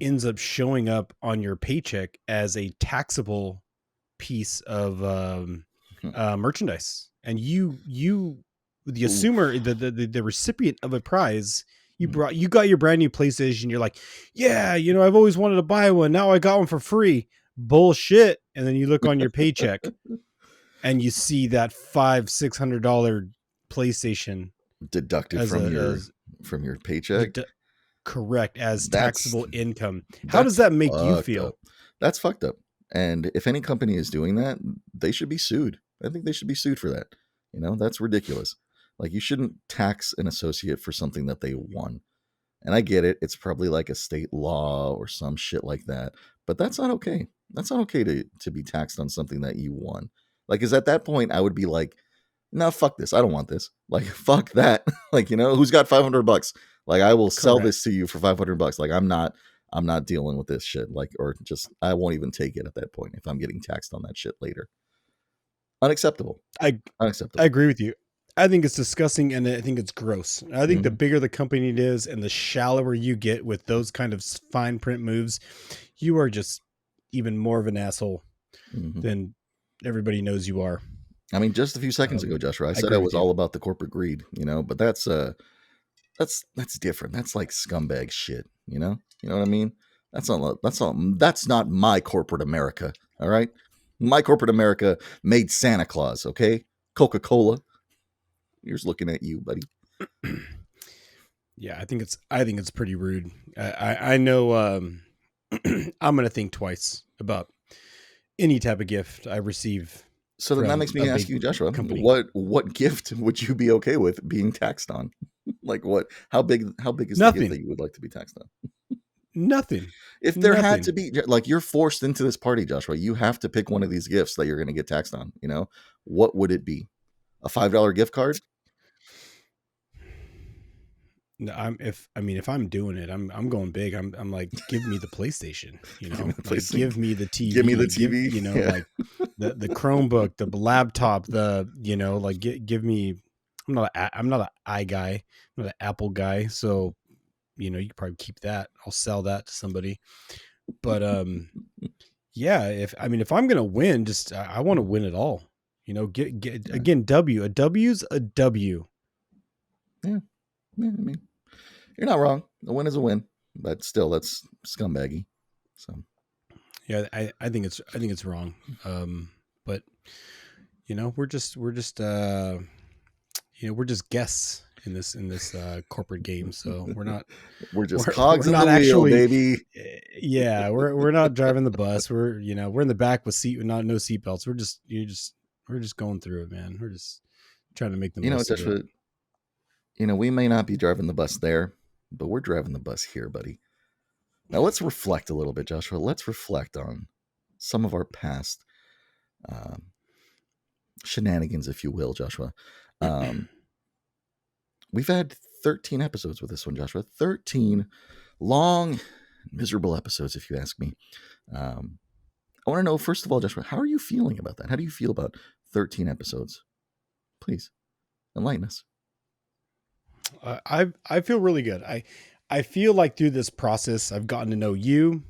ends up showing up on your paycheck as a taxable piece of merchandise, and you the assumer, the recipient of a prize, you got your brand new PlayStation, you're like, yeah, you know, I've always wanted to buy one, now I got one for free. Bullshit. And then you look on your paycheck and you see that $500-$600 PlayStation deducted from your paycheck. Correct, as taxable income. How does that make you feel? Up. That's fucked up. And if any company is doing that, they should be sued. I think they should be sued for that. You know, that's ridiculous. Like, you shouldn't tax an associate for something that they won. And I get it. It's probably like a state law or some shit like that. But that's not okay. That's not okay to be taxed on something that you won. Like, because at that point, I would be like, no, fuck this. I don't want this. Like, fuck that. Like, you know, who's got $500? Like, I will sell this to you for $500. Like, I'm not dealing with this shit. Like, or just, I won't even take it at that point if I'm getting taxed on that shit later. Unacceptable. Unacceptable. I agree with you. I think it's disgusting, and I think it's gross. I think the bigger the company it is and the shallower you get with those kind of fine print moves, you are just even more of an asshole than everybody knows you are. I mean, just a few seconds ago, Joshua, I said I was all about the corporate greed, you know, but that's different. That's like scumbag shit, you know? You know what I mean? That's not my corporate America. All right. My corporate America made Santa Claus. Okay. Coca-Cola. Here's looking at you, buddy. Yeah. I think it's pretty rude. I know, I'm going to think twice about any type of gift I receive. So then that makes me ask you, Joshua, what gift would you be okay with being taxed on? Like, how big is the gift that you would like to be taxed on? Nothing. If there had to be, like, you're forced into this party, Joshua, you have to pick one of these gifts that you're going to get taxed on. You know, what would it be? A $5 gift card? No, if I'm doing it, I'm going big. I'm like, give me the PlayStation, you know, like, give me the TV, give me the TV, you know, like the Chromebook, the laptop, you know, like give me. I'm not an i guy, I'm not an Apple guy, so you know, you could probably keep that. I'll sell that to somebody. But yeah, if I'm gonna win, just I want to win it all. You know, get again, a W's a W. Yeah, I mean, you're not wrong. A win is a win, but still, that's scumbaggy. So, yeah, I think it's wrong. But you know, we're just you know, we're just guests in this corporate game. So we're just cogs in the wheel, actually, baby. Yeah, we're not driving the bus. We're in the back with no seatbelts. We're just going through it, man. We're just trying to make the most of it. We may not be driving the bus there, but we're driving the bus here, buddy. Now let's reflect a little bit, Joshua. Let's reflect on some of our past shenanigans, if you will, Joshua. We've had 13 episodes with this one, Joshua. 13 long, miserable episodes, if you ask me. I want to know, first of all, Joshua, how are you feeling about that? How do you feel about 13 episodes? Please enlighten us. I feel really good. I feel like through this process, I've gotten to know you.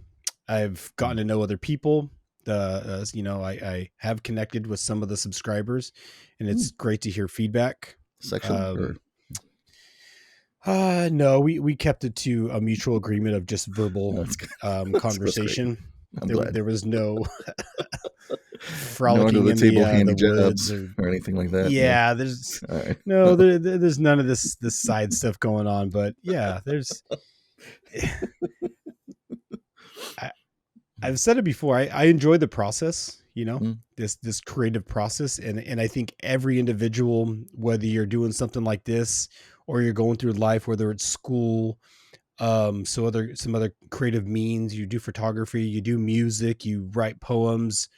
I've gotten to know other people. I have connected with some of the subscribers, and it's great to hear feedback. Sexual? No, we kept it to a mutual agreement of just verbal conversation. There was no frolicking in the woods or anything like that. Yeah, there's no, there's none of this side stuff going on. But yeah, there's. I've said it before. I enjoy the process. This creative process, and I think every individual, whether you're doing something like this or you're going through life, whether it's school, some other creative means, you do photography, you do music, you write poems,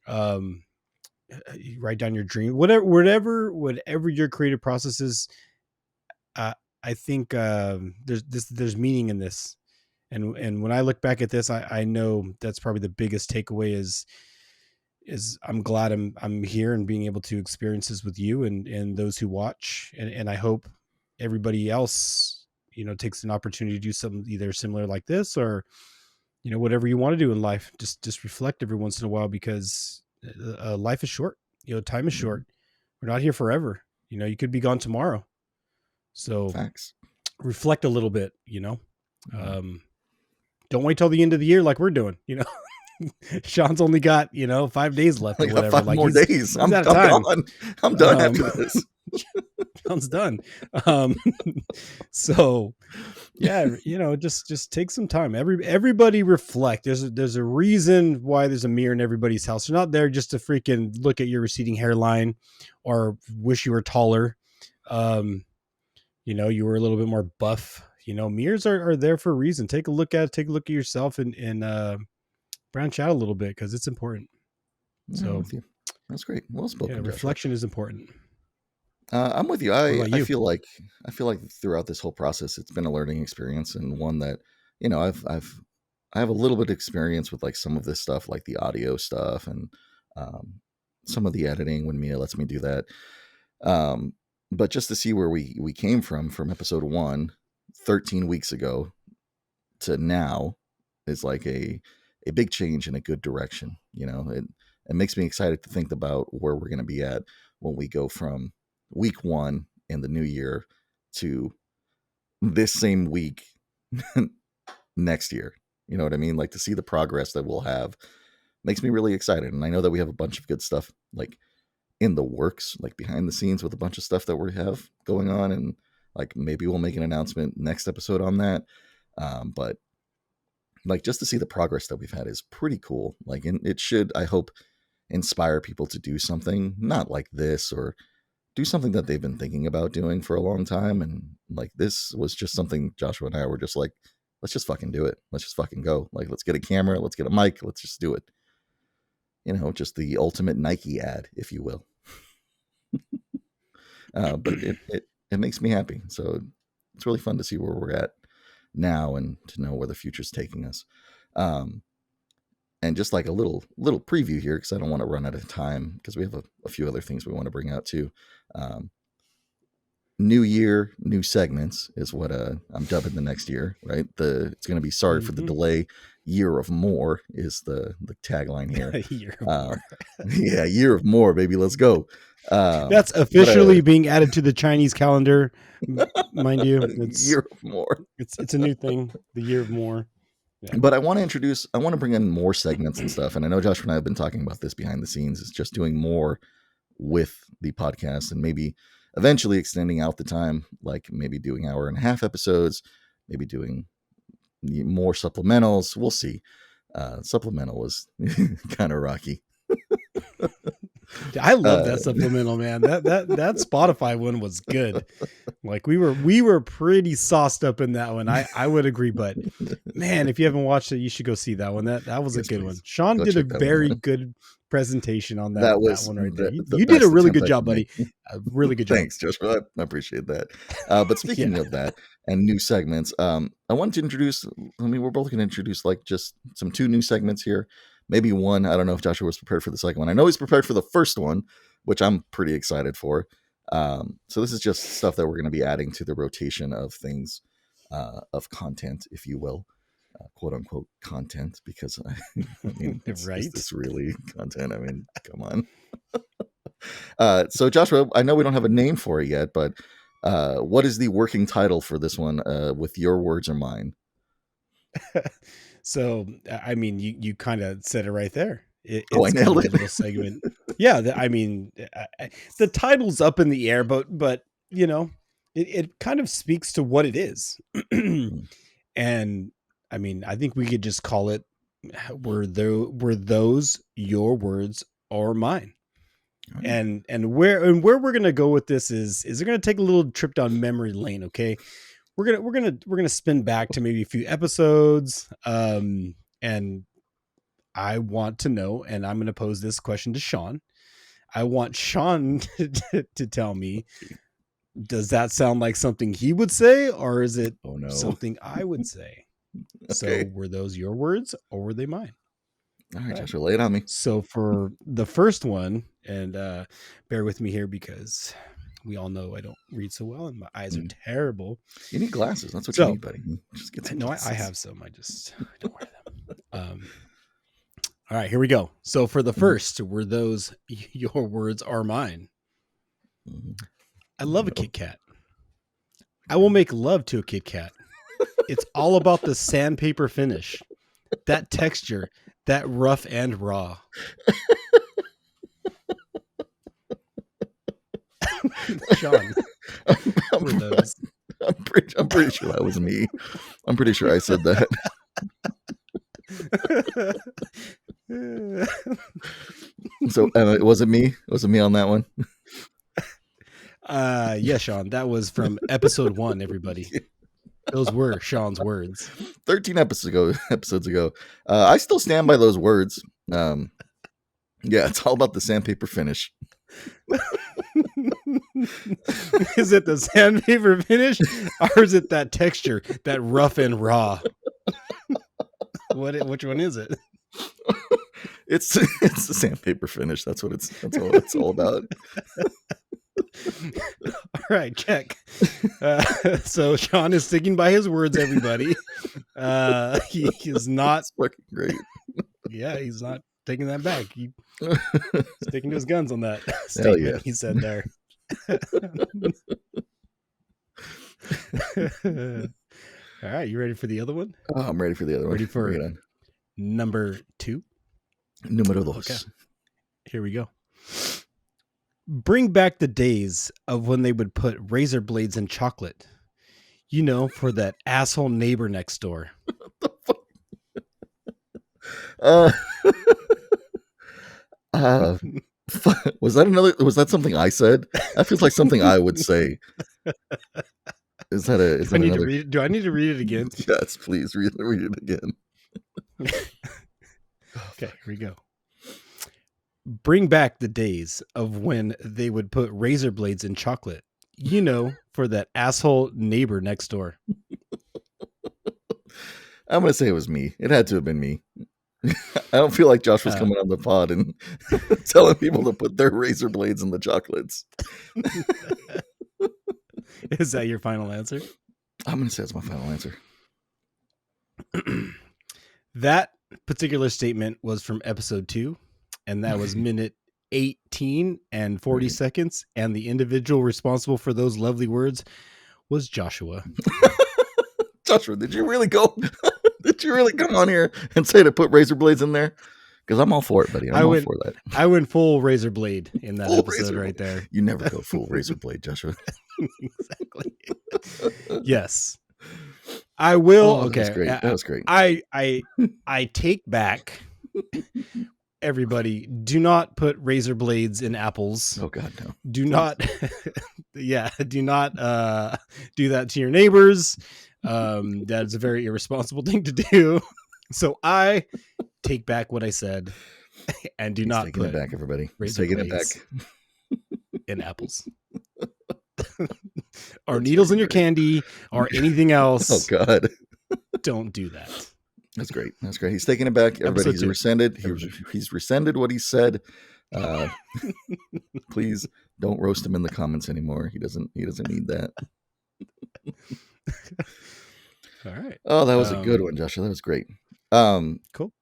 you write down your dream, whatever your creative process is. I think there's meaning in this, and when I look back at this, I know that's probably the biggest takeaway is I'm glad I'm here and being able to experience this with you and those who watch, and I hope everybody else, takes an opportunity to do something either similar like this or, whatever you want to do in life. Just reflect every once in a while, because life is short. Time is short. We're not here forever. You could be gone tomorrow. So Facts. Reflect a little bit, don't wait till the end of the year like we're doing, Sean's only got, 5 days left or whatever. 5 more days. I'm done. I'm done after this. Sean's done. So yeah, just take some time. Everybody reflect. There's a reason why there's a mirror in everybody's house. They're not there just to freaking look at your receding hairline or wish you were taller. You were a little bit more buff. Mirrors are there for a reason. Take a look at yourself and branch out a little bit, because it's important. So that's great. Well spoken. Yeah, reflection is important. I'm with you. I feel like throughout this whole process, it's been a learning experience, and one that, I have a little bit of experience with like some of this stuff, like the audio stuff and some of the editing when Mia lets me do that. But just to see where we came from episode 1, 13 weeks ago to now is like a big change in a good direction. It makes me excited to think about where we're going to be at when we go from week 1 in the new year to this same week next year. You know what I mean? Like, to see the progress that we'll have makes me really excited. And I know that we have a bunch of good stuff like in the works, like behind the scenes, with a bunch of stuff that we have going on. And like, maybe we'll make an announcement next episode on that. But like, just to see the progress that we've had is pretty cool. Like, and it should, I hope, inspire people to do something not like this, or do something that they've been thinking about doing for a long time. And like, this was just something Joshua and I were just like, let's just fucking do it. Let's just fucking go. Like, let's get a camera, let's get a mic, let's just do it. Just the ultimate Nike ad, if you will. But it makes me happy. So it's really fun to see where we're at now and to know where the future's taking us. And just like a little preview here, because I don't want to run out of time, because we have a few other things we want to bring out too. New year, new segments is what I'm dubbing the next year, right? It's going to be sorry for the delay. Year of more is the tagline here. Year of more. Yeah, year of more, baby. Let's go. That's officially being added to the Chinese calendar, mind you. It's year of more. It's a new thing. The year of more. Yeah. But I want to bring in more segments and stuff. And I know Josh and I have been talking about this behind the scenes, is just doing more with the podcast, and maybe eventually extending out the time, like maybe doing 1.5-hour episodes, maybe doing more supplementals. We'll see. Supplemental was kind of rocky. I love that supplemental, man. That Spotify one was good. Like we were pretty sauced up in that one. I would agree, but man, if you haven't watched it, you should go see that one. That was a good one. Sean did a very good presentation on that one right there. You did a really good job, buddy. A really good job. Thanks, Joshua. I appreciate that. But speaking of that and new segments, I wanted to introduce. We're both going to introduce like just two new segments here. Maybe one. I don't know if Joshua was prepared for the second one. I know he's prepared for the first one, which I'm pretty excited for. So this is just stuff that we're going to be adding to the rotation of things, of content, if you will, quote unquote content, because right? Is this really content? I mean, come on. So Joshua, I know we don't have a name for it yet, but what is the working title for this one? With your words or mine? So, I mean, you kind of said it right there. It's I nailed it. A segment. Yeah. The title's up in the air, but you know, it kind of speaks to what it is. And I mean, I think we could just call it, were those your words or mine? Right. And where we're going to go with this is we're going to take a little trip down memory lane. Okay. We're gonna spin back to maybe a few episodes, and I want to know, and I'm gonna pose this question to Sean. I want Sean to tell me, does that sound like something he would say, or is it something I would say? Okay. So were those your words or were they mine? All right, Joshua, lay it on me. So for the first one, and bear with me here because we all know I don't read so well and my eyes are terrible. You need glasses. That's what you need, buddy. Just get some glasses. I have some. I don't wear them. All right, here we go. So for the first, were those your words or mine? I love a Kit Kat. I will make love to a Kit Kat. It's all about the sandpaper finish, that texture, that rough and raw. Sean, I'm pretty sure that was me. I'm pretty sure I said that. So was it me? Was it me on that one? Yeah, Sean, that was from episode 1. Everybody, those were Sean's words. 13 episodes ago. I still stand by those words. Yeah, it's all about the sandpaper finish. Is it the sandpaper finish or is it that texture, that rough and raw? Which one is it? It's the sandpaper finish. That's all it's all about. All right, check. So Sean is sticking by his words, everybody. He is not it's working great. Yeah, he's not taking that back. He sticking to his guns on that statement he said there. All right, you ready for the other one? Oh, I'm ready for the other one. Ready for number 2? Número 2. Okay. Here we go. Bring back the days of when they would put razor blades in chocolate. You know, for that asshole neighbor next door. Was that something I said? That feels like something I would say. Do I need to read it again? Yes, please read it again. Okay, here we go. Bring back the days of when they would put razor blades in chocolate. You know, for that asshole neighbor next door. I'm going to say it was me. It had to have been me. I don't feel like Josh was coming on the pod and telling people to put their razor blades in the chocolates. Is that your final answer? I'm going to say it's my final answer. That particular statement was from episode 2, and that was minute 18 and 40 seconds, and the individual responsible for those lovely words was Joshua. Joshua, did you really go? Did you really come on here and say to put razor blades in there? Because I'm all for it, buddy. I'm all for that. I went full razor blade in that episode right there. You never go full razor blade, Joshua. Exactly. Yes. I will. Oh, okay. That was great. I take back, everybody, do not put razor blades in apples. Oh God, no. Do not do not do that to your neighbors. That is a very irresponsible thing to do. So I take back what I said and do not taking put it back, everybody. He's taking it back in apples. Or needles in your candy or anything else. Oh God. Don't do that. That's great. That's great. He's taking it back. Everybody, he's rescinded. He's rescinded what he said. Please don't roast him in the comments anymore. He doesn't need that. All right. Oh, that was a good one, Joshua. That was great. Cool.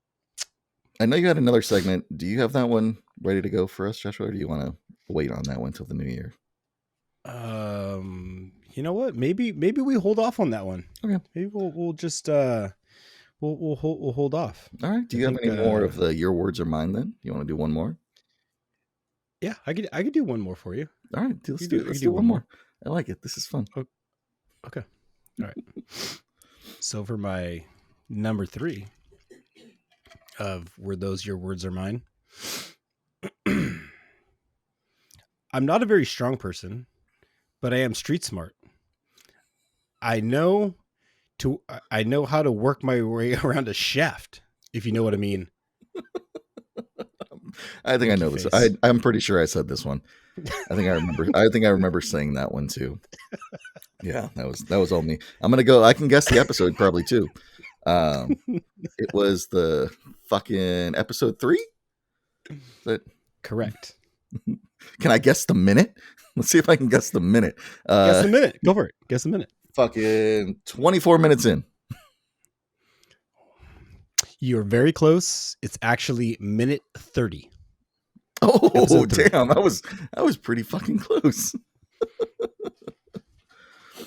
I know you had another segment. Do you have that one ready to go for us, Joshua, or do you want to wait on that one till the new year? You know what? Maybe we hold off on that one. Okay. Maybe we'll just we'll hold off. All right. Do you have any more of the Your Words Are Mine then? You want to do one more? Yeah, I could do one more for you. All right. Let's do one more. I like it. This is fun. Okay. All right. So for my number 3 of Were Those Your Words Are Mine? I'm not a very strong person, but I am street smart. I know how to work my way around a shaft, if you know what I mean. I think I know this. I'm pretty sure I said this one. I think I remember saying that one too. Yeah, that was all me. I'm gonna go. I can guess the episode probably too. It was the fucking episode 3. Is that correct? Can I guess the minute? Let's see if I can guess the minute. Guess the minute. Go for it. Guess the minute. Fucking 24 minutes in. You're very close. It's actually minute 30. Oh, damn. I was pretty fucking close.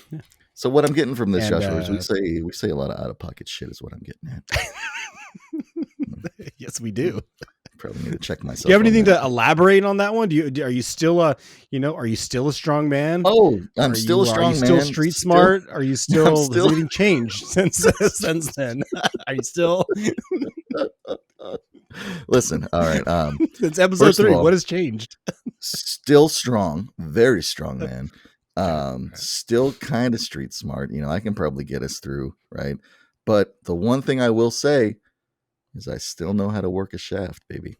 Yeah. So what I'm getting from this, Joshua, is we say a lot of out of pocket shit is what I'm getting at. Yes, we do. Probably need to check myself. Do you have anything to elaborate on that one? Are you still a strong man? Oh, I'm still a strong man. Are you still street smart? Are you still has anything changed since then? Are you still Listen, all right. Since episode 3, what has changed? Still strong, very strong man. Still kind of street smart. I can probably get us through, right? But the one thing I will say is I still know how to work a shaft, baby.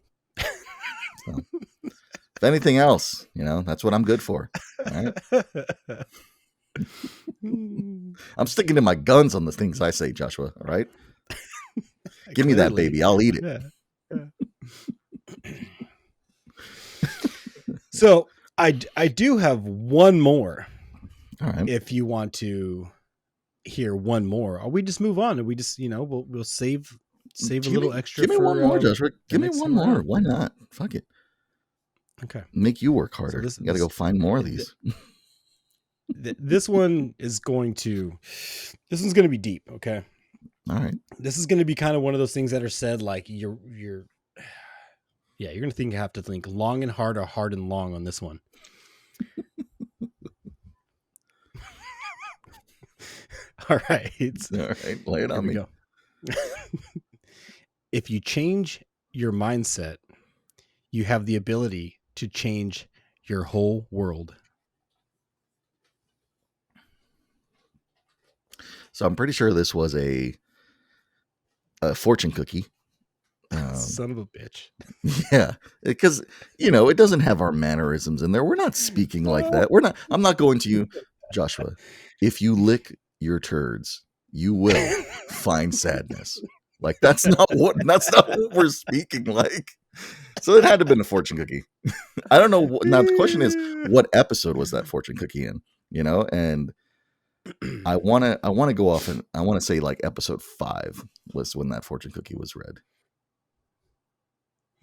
So, if anything else, that's what I'm good for. All right? I'm sticking to my guns on the things I say, Joshua. All right? Give me that, baby. I'll eat it. Yeah. So I do have one more. All right. If you want to hear one more, or we just move on and we just, we'll save a little extra. Give me one more, Joshua. Give me one more. Why not? Fuck it. Okay. Make you work harder. You got to go find more of these. This one is going to be deep. Okay. All right. This is going to be kind of one of those things that are said like you're going to have to think long and hard or hard and long on this one. All right. All right. Lay it on me. Go. If you change your mindset, you have the ability to change your whole world. So I'm pretty sure this was a fortune cookie. Son of a bitch. Yeah, because it doesn't have our mannerisms in there. We're not speaking like that. I'm not going to you, Joshua. If you lick your turds, you will find sadness. Like that's not what we're speaking like. So it had to have been a fortune cookie. I don't know. Now the question is, what episode was that fortune cookie in? And I want to go off and I want to say like episode 5 was when that fortune cookie was read.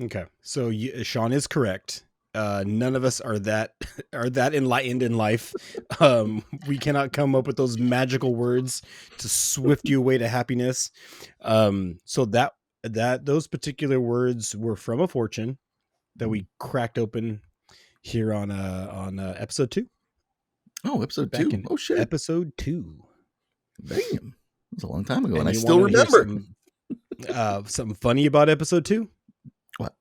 Okay, so Sean is correct. None of us are that enlightened in life. We cannot come up with those magical words to swift you away to happiness. So that those particular words were from a fortune that we cracked open here on episode 2. Oh, episode Back 2. in Oh shit. Episode 2. Damn. It was a long time ago, and I you still wanna hear remember. something funny about episode 2? What?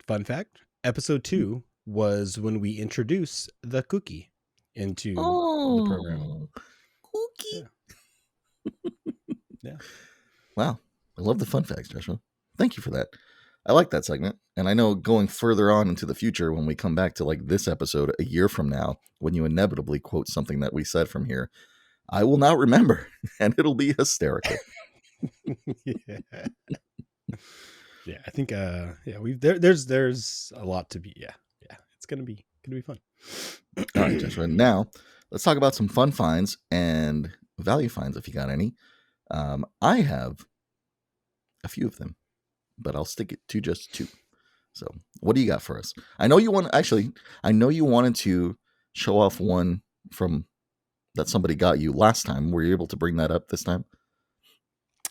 Fun fact. Episode 2 was when we introduce the cookie into the program. Cookie. Yeah. Wow. I love the fun facts, Joshua. Thank you for that. I like that segment. And I know going further on into the future, when we come back to like this episode a year from now, when you inevitably quote something that we said from here, I will not remember, and it'll be hysterical. Yeah. Yeah, I think there's a lot to be. Yeah. It's gonna be fun. All right, Joshua. Now let's talk about some fun finds and value finds if you got any. I have a few of them, but I'll stick it to just 2. So what do you got for us? I know you wanted to show off one from that somebody got you last time. Were you able to bring that up this time?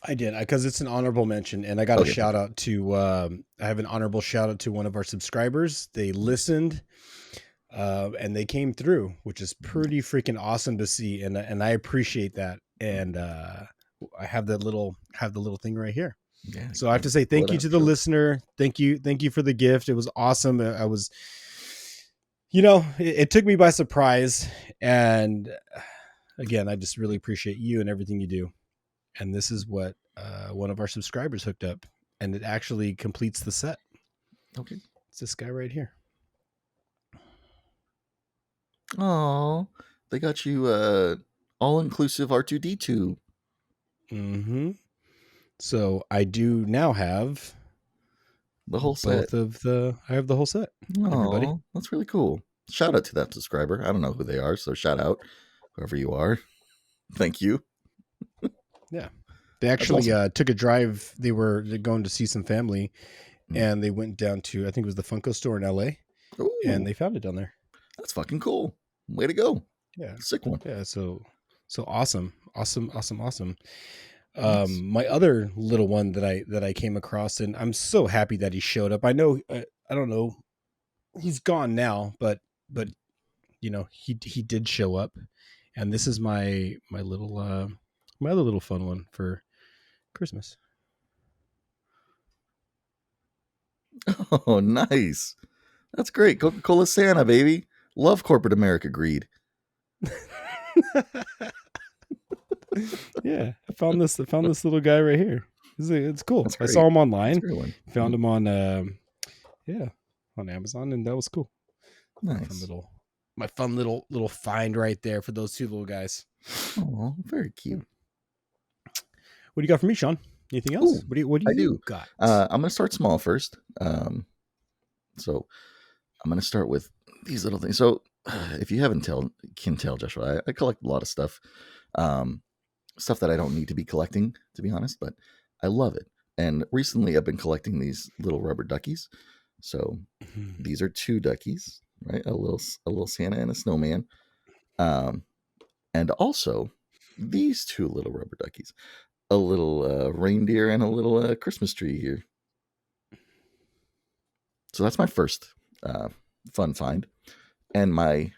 I did, because it's an honorable mention, and I got a shout out to. I have an honorable shout out to one of our subscribers. They listened, and they came through, which is pretty freaking awesome to see, and I appreciate that. And I have the little thing right here. Yeah. So I have to say thank you to the listener. Thank you for the gift. It was awesome. I was, it took me by surprise, and again, I just really appreciate you and everything you do. And this is what one of our subscribers hooked up, and it actually completes the set. Okay. It's this guy right here. Oh, they got you all-inclusive R2-D2. Mm-hmm. So I do now have the whole set. I have the whole set. Everybody. Oh, that's really cool. Shout out to that subscriber. I don't know who they are, so shout out whoever you are. Thank you. Yeah. They actually awesome. Took a drive. They're going to see some family, and they went down to, I think it was the Funko store in LA. Ooh. And they found it down there. That's fucking cool. Way to go. Yeah. Sick one. Yeah. So awesome. My other little one that I came across, and I'm so happy that he showed up. I know, I don't know, he's gone now, but he did show up, and this is my little, my other little fun one for Christmas. Oh, nice. That's great. Coca-Cola Santa, baby. Love corporate America greed. Yeah, I found this little guy right here. It's cool. I saw him online. Found him on on Amazon, and that was cool. Nice. My fun little find right there for those 2 little guys. Oh, very cute. What do you got for me, Sean? Anything else? Ooh, what do you got? I'm going to start small first. So I'm going to start with these little things. So if you can tell, Joshua, I collect a lot of stuff. Stuff that I don't need to be collecting, to be honest, but I love it. And recently I've been collecting these little rubber duckies. So these are 2 duckies, right? A little Santa and a snowman. And also these 2 little rubber duckies, a little reindeer and a little Christmas tree here. So that's my first fun find. And my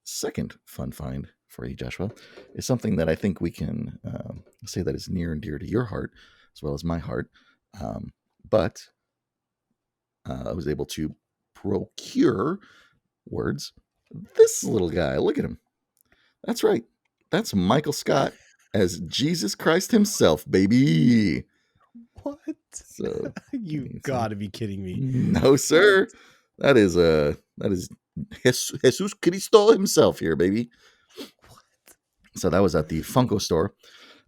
second fun find for you, Joshua, is something that I think we can say that is near and dear to your heart as well as my heart. But I was able to procure this little guy. Look at him. That's right. That's Michael Scott as Jesus Christ himself, baby. What? So you gotta be kidding me. No, sir. That is Jesus Cristo himself here, baby. What? So that was at the Funko store.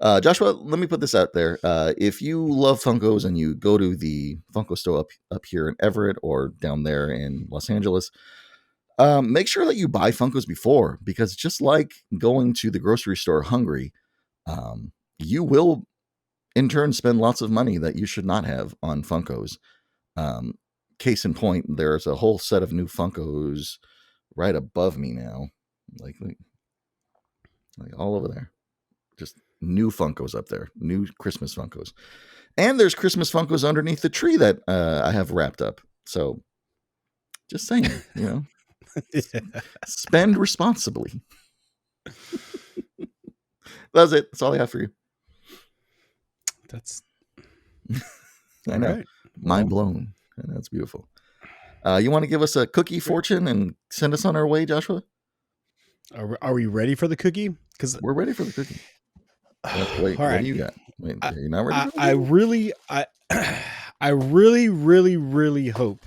Joshua, let me put this out there. If you love Funkos and you go to the Funko store up here in Everett or down there in Los Angeles, make sure that you buy Funkos before, because just like going to the grocery store hungry, you will in turn spend lots of money that you should not have on Funkos. Case in point, there's a whole set of new Funkos right above me now, like all over there. Just new Funkos up there, new Christmas Funkos. And there's Christmas Funkos underneath the tree that I have wrapped up. So just saying, spend responsibly. That's it. That's all I have for you. That's I know. Right. Mind blown. That's beautiful. You want to give us a cookie fortune and send us on our way, Joshua? Are we ready for the cookie? Because we're ready for the cookie. Wait, what do you got? Wait, are you not ready? I really hope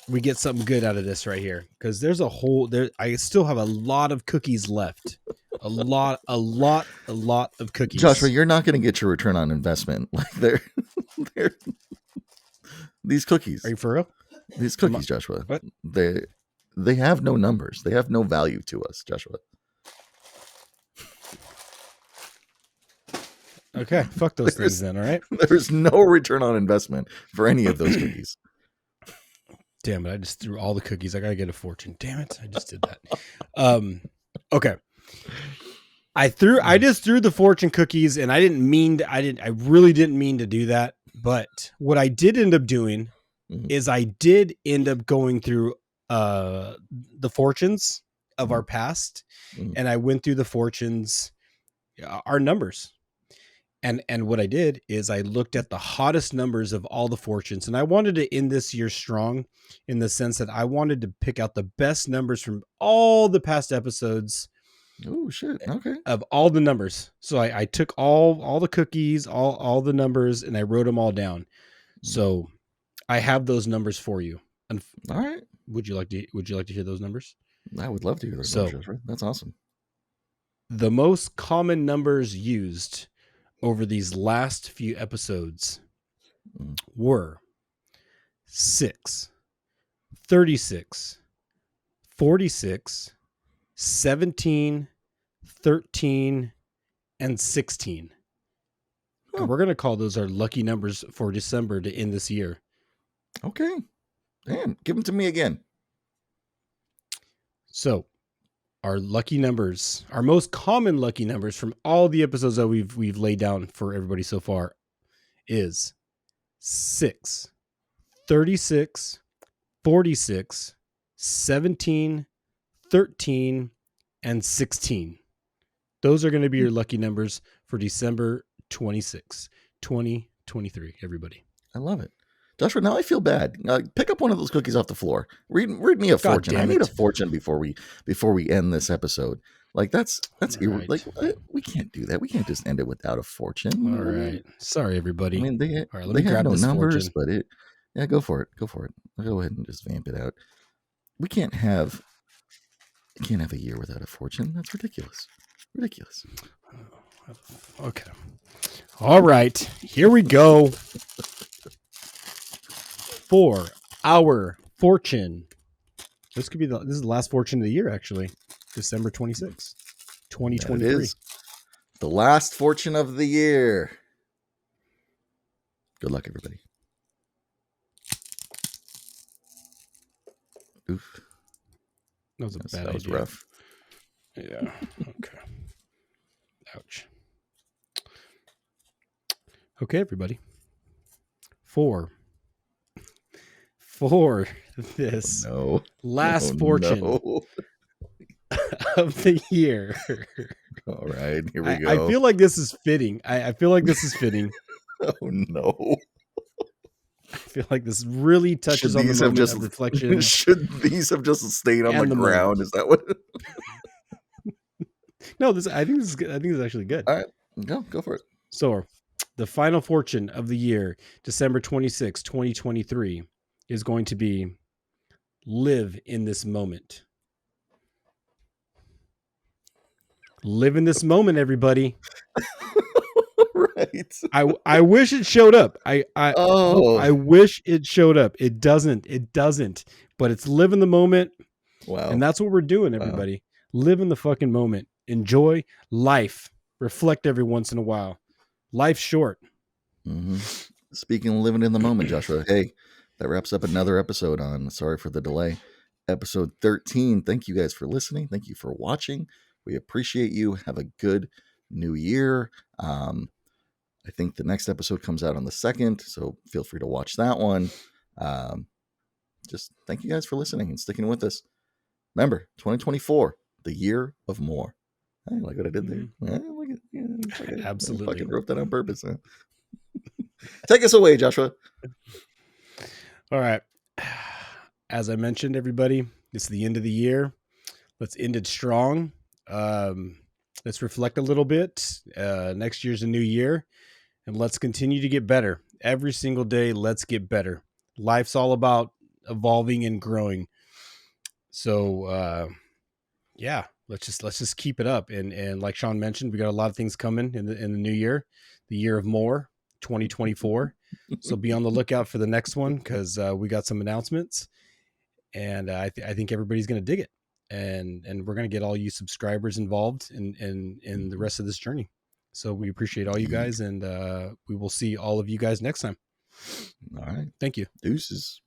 we get something good out of this right here, because there's I still have a lot of cookies left. A lot of cookies. Joshua, you're not going to get your return on investment. Like they're these cookies. Are you for real? These cookies, Joshua. What? They have no numbers. They have no value to us, Joshua. Okay, fuck those things then, all right? There's no return on investment for any of those cookies. Damn it, I just threw all the cookies. I gotta get a fortune. Damn it, I just did that. Okay. I just threw the fortune cookies, and I really didn't mean to do that. But what I did end up doing is I did end up going through the fortunes of our past, and I went through the fortunes, our numbers. And what I did is I looked at the hottest numbers of all the fortunes, and I wanted to end this year strong in the sense that I wanted to pick out the best numbers from all the past episodes. Oh shit. Okay. Of all the numbers. So I took all the cookies, all the numbers, and I wrote them all down. So I have those numbers for you. And all right. Would you like to hear those numbers? I would love to hear those numbers. Right? That's awesome. The most common numbers used over these last few episodes were 6, 36, 46, 17, 13, and 16. And we're going to call those our lucky numbers for December to end this year. Okay. Damn, give them to me again. So, our lucky numbers, our most common lucky numbers from all the episodes that we've laid down for everybody so far is 6, 36, 46, 17, 13, and 16. Those are going to be your lucky numbers for December 26, 2023, everybody. I love it. Joshua, now I feel bad. Pick up one of those cookies off the floor. Read me a fortune. I need a fortune before we end this episode. Like that's right. Like we can't do that. We can't just end it without a fortune. All right. Sorry, everybody. I mean, they have no numbers, fortune. But go for it. Go for it. I'll go ahead and just vamp it out. We can't have a year without a fortune. That's ridiculous. Ridiculous. Okay. All right. Here we go. For our fortune. This is the last fortune of the year, actually. December 26th, 2023. It is the last fortune of the year. Good luck, everybody. Oof. That was a bad idea. That was rough. Yeah. Okay. Ouch. Okay, everybody. For this last fortune of the year. All right, here we go. I feel like this is fitting. I feel like this is fitting. Oh no. I feel like this really touches on the moment of reflection. Should these have just stayed on the ground? Moment. Is that what? No, I think this is good. I think this is actually good. All right, go for it. So, the final fortune of the year, December 26, 2023, is going to be live in this moment. Live in this moment, everybody. Right. I wish it showed up. I wish it showed up. It doesn't. But it's live in the moment. Wow. And that's what we're doing, everybody. Wow. Live in the fucking moment. Enjoy life. Reflect every once in a while. Life's short. Mm-hmm. Speaking of living in the moment, Joshua, hey, that wraps up another episode on Sorry for the Delay. Episode 13. Thank you guys for listening. Thank you for watching. We appreciate you. Have a good new year. I think the next episode comes out on the 2nd, so feel free to watch that one. Just thank you guys for listening and sticking with us. Remember, 2024, the year of more. I like what I did there. Absolutely. I fucking wrote that on purpose. Huh? Take us away, Joshua. All right. As I mentioned, everybody, it's the end of the year. Let's end it strong. Let's reflect a little bit. Next year's a new year, and let's continue to get better. Every single day, let's get better. Life's all about evolving and growing. So, yeah, let's just keep it up. And like Sean mentioned, we got a lot of things coming in the new year, the year of more, 2024. So be on the lookout for the next one, because we got some announcements, and I think everybody's going to dig it, and we're going to get all you subscribers involved in the rest of this journey. So we appreciate all you guys, and we will see all of you guys next time. All right. Thank you. Deuces.